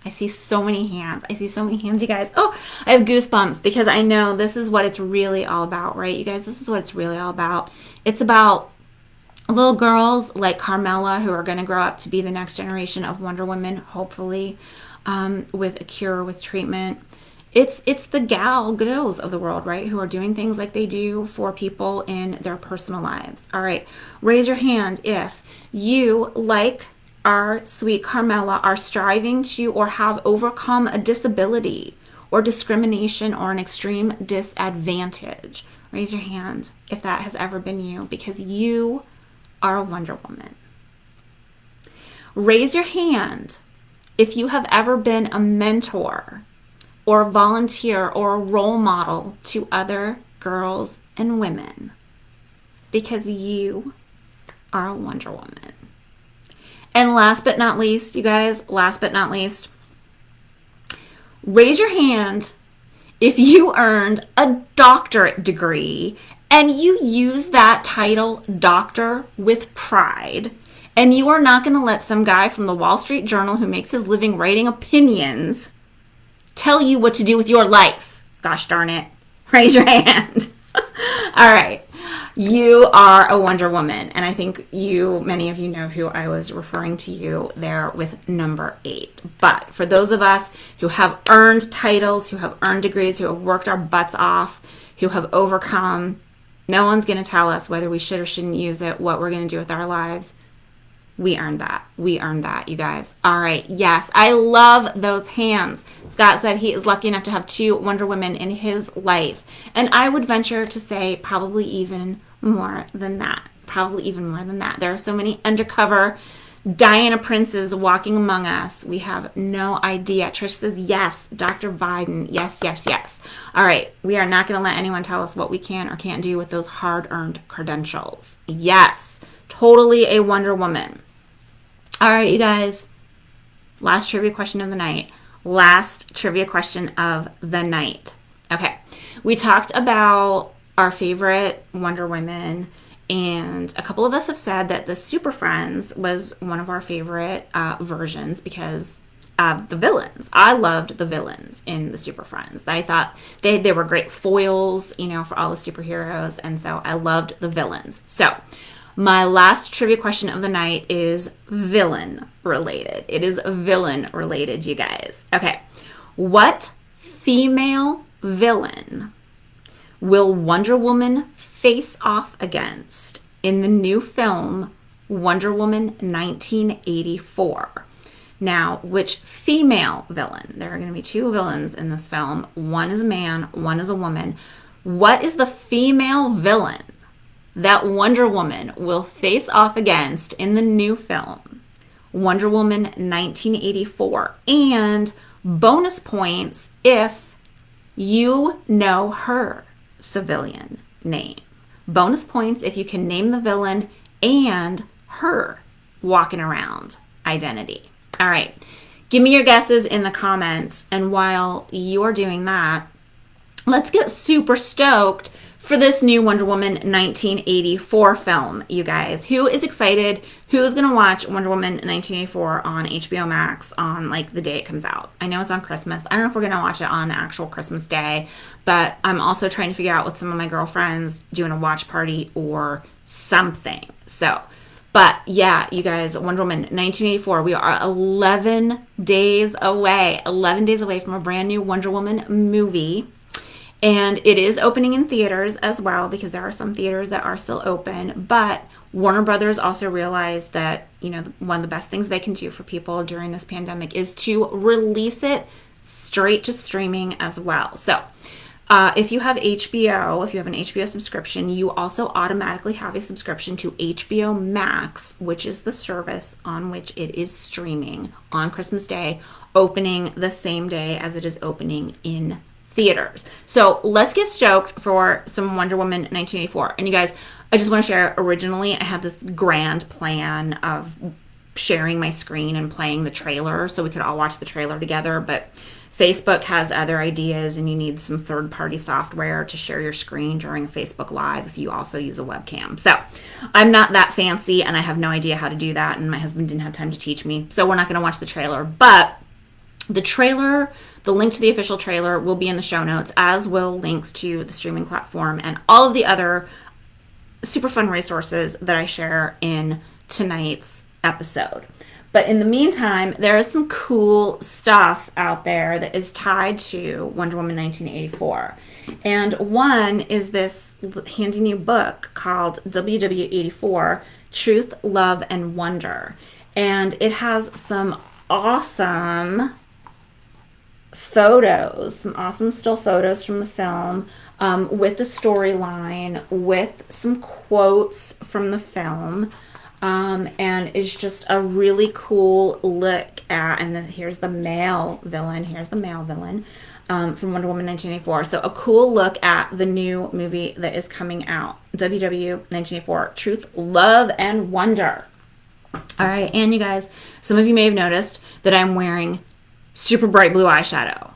I see so many hands. You guys. Oh, I have goosebumps, because I know this is what it's really all about, right? You guys, this is what it's really all about. It's about little girls like Carmela who are going to grow up to be the next generation of Wonder Women, hopefully, with a cure, with treatment. It's the Gal Gadots of the world, right? Who are doing things like they do for people in their personal lives. All right. Raise your hand if you, like our sweet Carmela, are striving to or have overcome a disability or discrimination or an extreme disadvantage. Raise your hand if that has ever been you, because you are a Wonder Woman. Raise your hand if you have ever been a mentor or a volunteer or a role model to other girls and women, because you are a Wonder Woman. And last but not least, you guys, raise your hand if you earned a doctorate degree and you use that title, doctor, with pride, and you are not going to let some guy from the Wall Street Journal who makes his living writing opinions tell you what to do with your life. Gosh darn it. Raise your hand. All right. You are a Wonder Woman. And I think many of you know who I was referring to you there with number 8. But for those of us who have earned titles, who have earned degrees, who have worked our butts off, who have overcome, no one's going to tell us whether we should or shouldn't use it, what we're going to do with our lives. We earned that. We earned that, you guys. All right. Yes. I love those hands. Scott said he is lucky enough to have 2 Wonder Women in his life. And I would venture to say probably even more than that. There are so many undercover Diana Princes walking among us. We have no idea. Trish says, yes, Dr. Biden. Yes. All right. We are not going to let anyone tell us what we can or can't do with those hard-earned credentials. Yes. Totally a Wonder Woman. All right, you guys. Last trivia question of the night. Last trivia question of the night. Okay. We talked about our favorite Wonder Women, and a couple of us have said that the Super Friends was one of our favorite versions because of the villains. I loved the villains in the Super Friends. I thought they were great foils, for all the superheroes, and so I loved the villains. So, my last trivia question of the night is villain related. It is villain related, you guys. Okay. What female villain will Wonder Woman face off against in the new film Wonder Woman 1984? Now, which female villain? There are going to be two villains in this film. One is a man, one is a woman. What is the female villain that Wonder Woman will face off against in the new film, Wonder Woman 1984? And bonus points if you know her civilian name. Bonus points if you can name the villain and her walking around identity. All right, give me your guesses in the comments. And while you're doing that, let's get super stoked for this new Wonder Woman 1984 film, you guys. Who is excited? Who's going to watch Wonder Woman 1984 on HBO Max on the day it comes out? I know it's on Christmas. I don't know if we're going to watch it on actual Christmas Day, but I'm also trying to figure out with some of my girlfriends doing a watch party or something. But yeah, you guys, Wonder Woman 1984, we are 11 days away from a brand new Wonder Woman movie. And it is opening in theaters as well, because there are some theaters that are still open. But Warner Brothers also realized that, one of the best things they can do for people during this pandemic is to release it straight to streaming as well. So if you have HBO, if you have an HBO subscription, you also automatically have a subscription to HBO Max, which is the service on which it is streaming on Christmas Day, opening the same day as it is opening in theaters. So let's get stoked for some Wonder Woman 1984. And you guys, I just want to share, originally I had this grand plan of sharing my screen and playing the trailer so we could all watch the trailer together, but Facebook has other ideas and you need some third-party software to share your screen during Facebook Live if you also use a webcam. So I'm not that fancy and I have no idea how to do that, and my husband didn't have time to teach me, so we're not going to watch the trailer. But the trailer, the link to the official trailer will be in the show notes, as will links to the streaming platform and all of the other super fun resources that I share in tonight's episode. But in the meantime, there is some cool stuff out there that is tied to Wonder Woman 1984. And one is this handy new book called WW84, Truth, Love, and Wonder. And it has some awesome photos, some awesome still photos from the film, with the storyline, with some quotes from the film. And it's just a really cool look at, and then here's the male villain, from Wonder Woman 1984. So a cool look at the new movie that is coming out, WW 1984, Truth, Love, and Wonder. All right, and you guys, some of you may have noticed that I'm wearing super bright blue eyeshadow.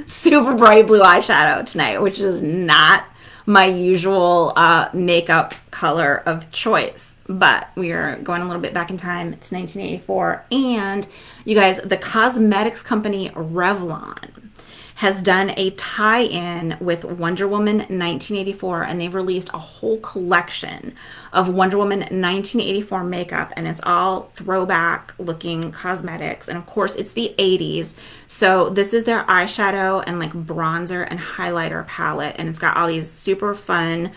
Super bright blue eyeshadow tonight, which is not my usual makeup color of choice. But we are going a little bit back in time to 1984. And you guys, the cosmetics company Revlon has done a tie-in with Wonder Woman 1984, and they've released a whole collection of Wonder Woman 1984 makeup, and it's all throwback looking cosmetics. And of course it's the 80s, so this is their eyeshadow and bronzer and highlighter palette, and it's got all these super fun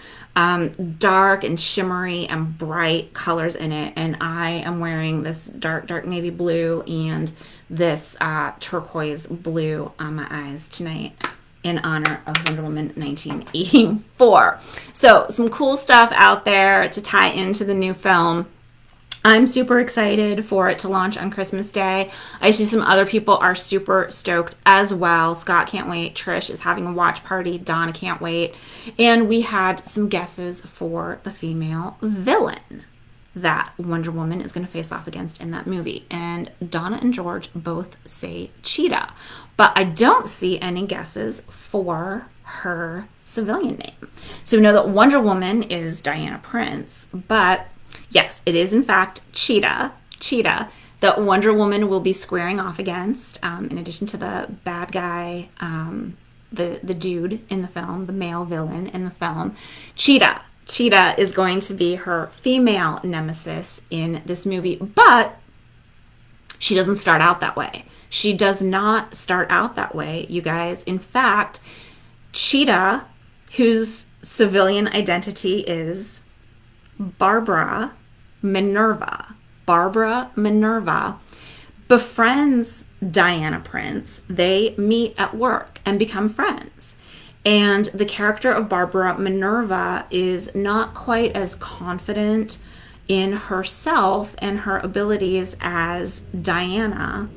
dark and shimmery and bright colors in it. And I am wearing this dark navy blue and this turquoise blue on my eyes tonight in honor of Wonder Woman 1984. So some cool stuff out there to tie into the new film. I'm super excited for it to launch on Christmas Day. I see some other people are super stoked as well. Scott can't wait. Trish is having a watch party. Donna can't wait. And we had some guesses for the female villain. that Wonder Woman is going to face off against in that movie. And Donna and George both say Cheetah, but I don't see any guesses for her civilian name. So we know that Wonder Woman is Diana Prince, but yes, it is in fact Cheetah that Wonder Woman will be squaring off against, in addition to the bad guy, the dude in the film, the male villain in the film. Cheetah is going to be her female nemesis in this movie, but she doesn't start out that way. She does not start out that way, you guys. In fact, Cheetah, whose civilian identity is Barbara Minerva, befriends Diana Prince. They meet at work and become friends. And the character of Barbara Minerva is not quite as confident in herself and her abilities as Diana.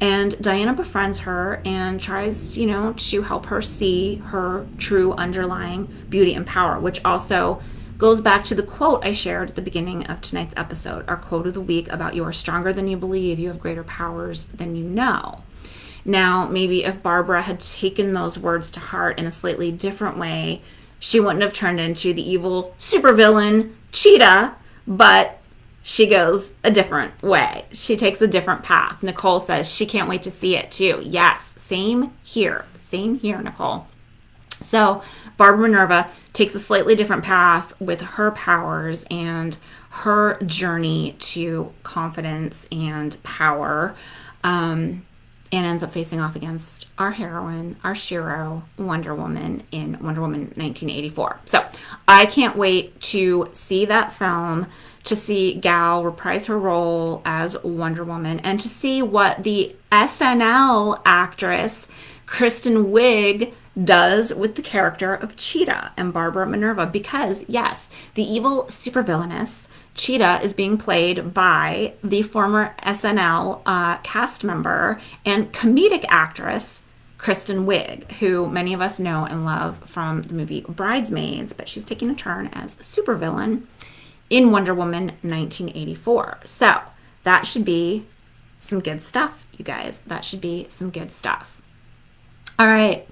And Diana befriends her and tries, to help her see her true underlying beauty and power, which also goes back to the quote I shared at the beginning of tonight's episode, our quote of the week about you are stronger than you believe, you have greater powers than you know. Now, maybe if Barbara had taken those words to heart in a slightly different way, she wouldn't have turned into the evil supervillain Cheetah, but she goes a different way. She takes a different path. Nicole says she can't wait to see it too. Yes, same here, Nicole. So Barbara Minerva takes a slightly different path with her powers and her journey to confidence and power, and ends up facing off against our heroine, our Shero, Wonder Woman in Wonder Woman 1984. So I can't wait to see that film, to see Gal reprise her role as Wonder Woman, and to see what the SNL actress Kristen Wiig does with the character of Cheetah and Barbara Minerva, because yes, the evil supervillainess Cheetah is being played by the former SNL cast member and comedic actress Kristen Wiig, who many of us know and love from the movie Bridesmaids, but she's taking a turn as a supervillain in Wonder Woman 1984. So that should be some good stuff, you guys. That should be some good stuff. All right.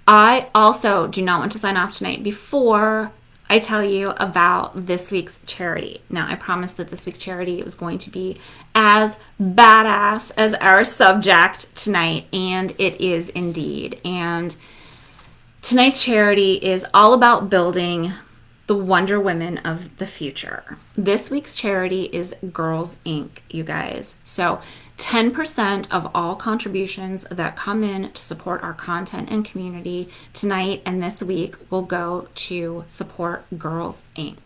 I also do not want to sign off tonight before I tell you about this week's charity. Now, I promised that this week's charity was going to be as badass as our subject tonight, and it is indeed. And tonight's charity is all about building the Wonder Women of the future. This week's charity is Girls Inc., you guys. So 10% of all contributions that come in to support our content and community tonight and this week will go to support Girls Inc.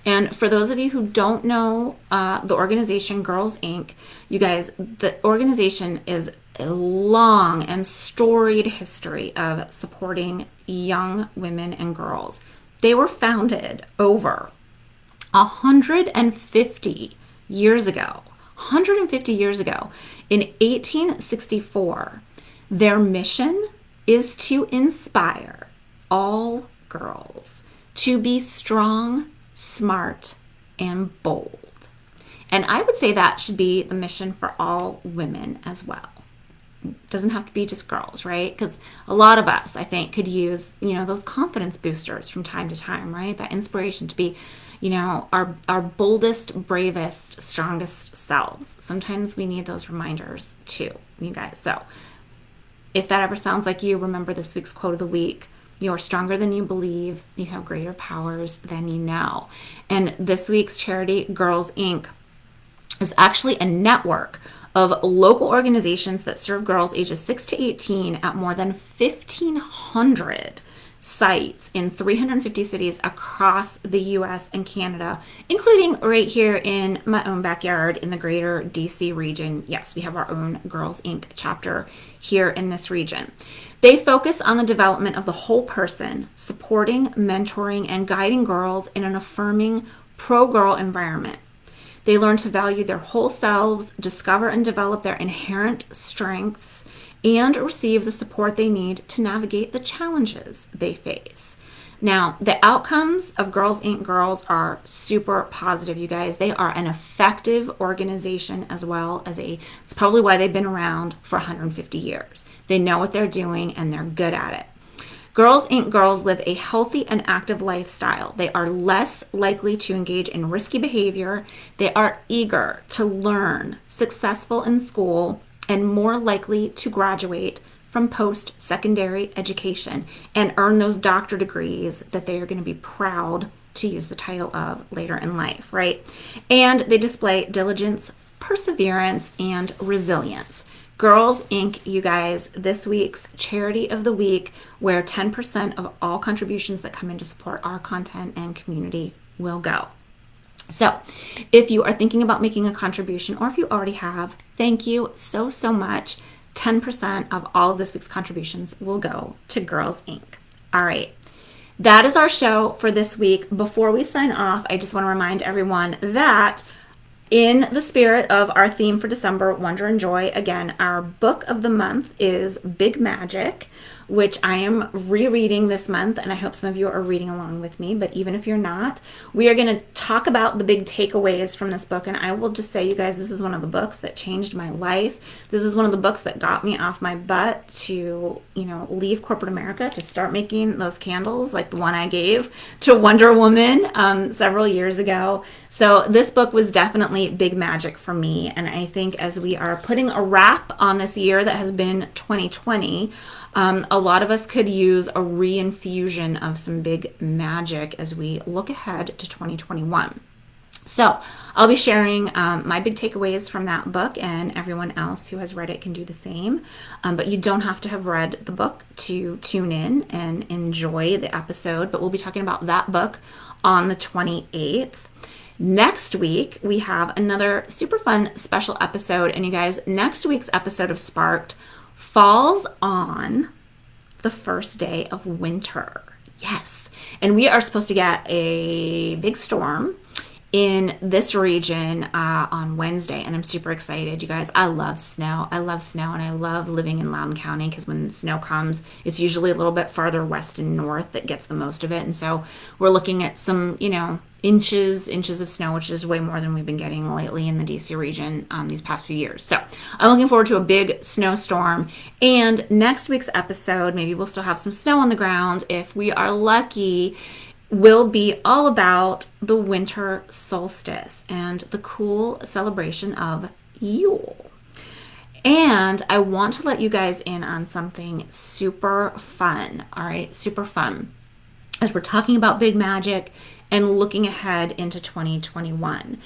And for those of you who don't know the organization Girls Inc., you guys, the organization is a long and storied history of supporting young women and girls. They were founded over 150 years ago. 150 years ago, in 1864, their mission is to inspire all girls to be strong, smart, and bold. And I would say that should be the mission for all women as well. It doesn't have to be just girls, right? Because a lot of us, I think, could use, those confidence boosters from time to time, right? That inspiration to be our boldest, bravest, strongest selves. Sometimes we need those reminders too, you guys. So if that ever sounds like you, remember this week's quote of the week. You are stronger than you believe. You have greater powers than you know. And this week's charity, Girls Inc., is actually a network of local organizations that serve girls ages 6 to 18 at more than 1,500 sites in 350 cities across the US and Canada, including right here in my own backyard in the greater DC region. Yes, we have our own Girls Inc. chapter here in this region. They focus on the development of the whole person, supporting, mentoring, and guiding girls in an affirming pro-girl environment. They learn to value their whole selves, discover and develop their inherent strengths, and receive the support they need to navigate the challenges they face. Now, the outcomes of Girls Inc. Girls are super positive, you guys. They are an effective organization as well as it's probably why they've been around for 150 years. They know what they're doing and they're good at it. Girls Inc. Girls live a healthy and active lifestyle. They are less likely to engage in risky behavior. They are eager to learn, successful in school, and more likely to graduate from post-secondary education and earn those doctor degrees that they are going to be proud to use the title of later in life, right? And they display diligence, perseverance, and resilience. Girls Inc., you guys, this week's charity of the week, where 10% of all contributions that come in to support our content and community will go. So if you are thinking about making a contribution, or if you already have, thank you so, so much. 10% of all of this week's contributions will go to Girls Inc. All right. That is our show for this week. Before we sign off, I just want to remind everyone that in the spirit of our theme for December, Wonder and Joy, again, our book of the month is Big Magic, which I am rereading this month, and I hope some of you are reading along with me. But even if you're not, we are going to talk about the big takeaways from this book. And I will just say, you guys, this is one of the books that changed my life. This is one of the books that got me off my butt to, leave corporate America, to start making those candles like the one I gave to Wonder Woman several years ago. So this book was definitely big magic for me. And I think as we are putting a wrap on this year that has been 2020, a lot of us could use a reinfusion of some big magic as we look ahead to 2021. So I'll be sharing my big takeaways from that book, and everyone else who has read it can do the same. But you don't have to have read the book to tune in and enjoy the episode. But we'll be talking about that book on the 28th. Next week, we have another super fun special episode. And you guys, next week's episode of Sparked falls on the first day of winter. Yes. And we are supposed to get a big storm in this region on Wednesday, and I'm super excited. You guys, I love snow. I love snow, and I love living in Loudoun County because when snow comes, it's usually a little bit farther west and north that gets the most of it. And so we're looking at some, inches of snow, which is way more than we've been getting lately in the DC region these past few years. So I'm looking forward to a big snowstorm. And next week's episode, maybe we'll still have some snow on the ground if we are lucky, will be all about the winter solstice and the cool celebration of Yule. And I want to let you guys in on something super fun. All right, super fun. As we're talking about big magic and looking ahead into 2021.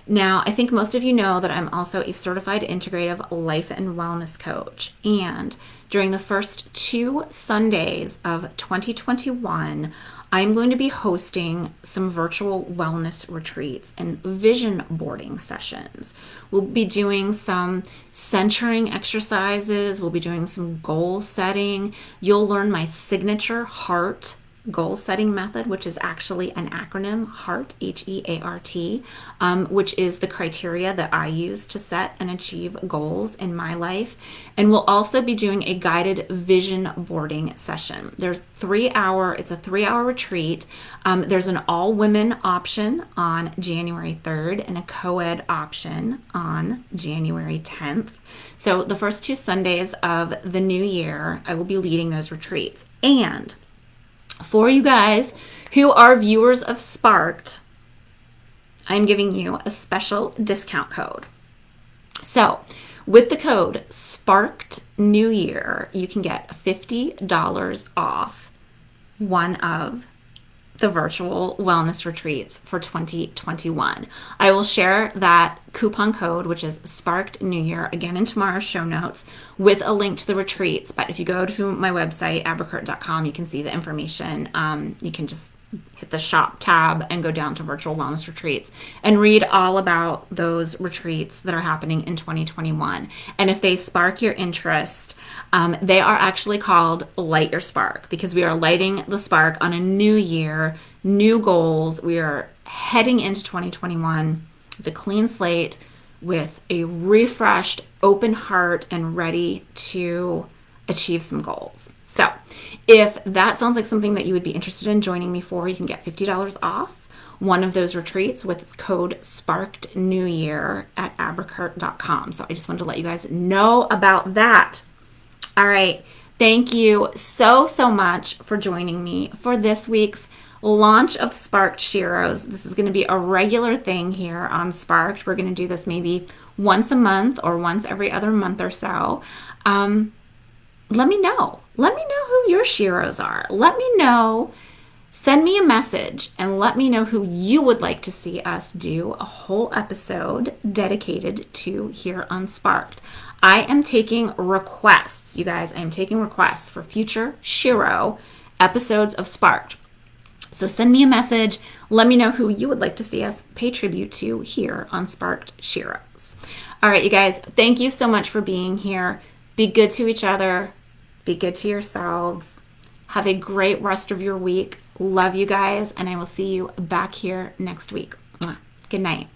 Now, I think most of you know that I'm also a certified integrative life and wellness coach. And during the first 2 Sundays of 2021, I'm going to be hosting some virtual wellness retreats and vision boarding sessions. We'll be doing some centering exercises. We'll be doing some goal setting. You'll learn my signature heart goal setting method, which is actually an acronym, HEART, HEART, which is the criteria that I use to set and achieve goals in my life. And we'll also be doing a guided vision boarding session. It's a 3-hour retreat. There's an all women option on January 3rd and a co-ed option on January 10th. So the first 2 Sundays of the new year, I will be leading those retreats. And for you guys who are viewers of Sparked, I'm giving you a special discount code. So with the code Sparked New Year, you can get $50 off one of the virtual wellness retreats for 2021. I will share that coupon code, which is Sparked New Year, again in tomorrow's show notes with a link to the retreats. But if you go to my website, abercurt.com, you can see the information. You can just hit the shop tab and go down to virtual wellness retreats and read all about those retreats that are happening in 2021. And if they spark your interest, they are actually called Light Your Spark, because we are lighting the spark on a new year, new goals. We are heading into 2021 with a clean slate, with a refreshed, open heart, and ready to achieve some goals. So if that sounds like something that you would be interested in joining me for, you can get $50 off one of those retreats with code Sparked New Year at abracurt.com. So I just wanted to let you guys know about that. All right. Thank you so, so much for joining me for this week's launch of Sparked Sheroes. This is going to be a regular thing here on Sparked. We're going to do this maybe once a month or once every other month or so. Let me know. Let me know who your Sheroes are. Let me know. Send me a message and let me know who you would like to see us do a whole episode dedicated to here on Sparked. I am taking requests, you guys. I am taking requests for future Shero episodes of Sparked. So send me a message. Let me know who you would like to see us pay tribute to here on Sparked Sheroes. All right, you guys. Thank you so much for being here. Be good to each other. Be good to yourselves. Have a great rest of your week. Love you guys, and I will see you back here next week. Good night.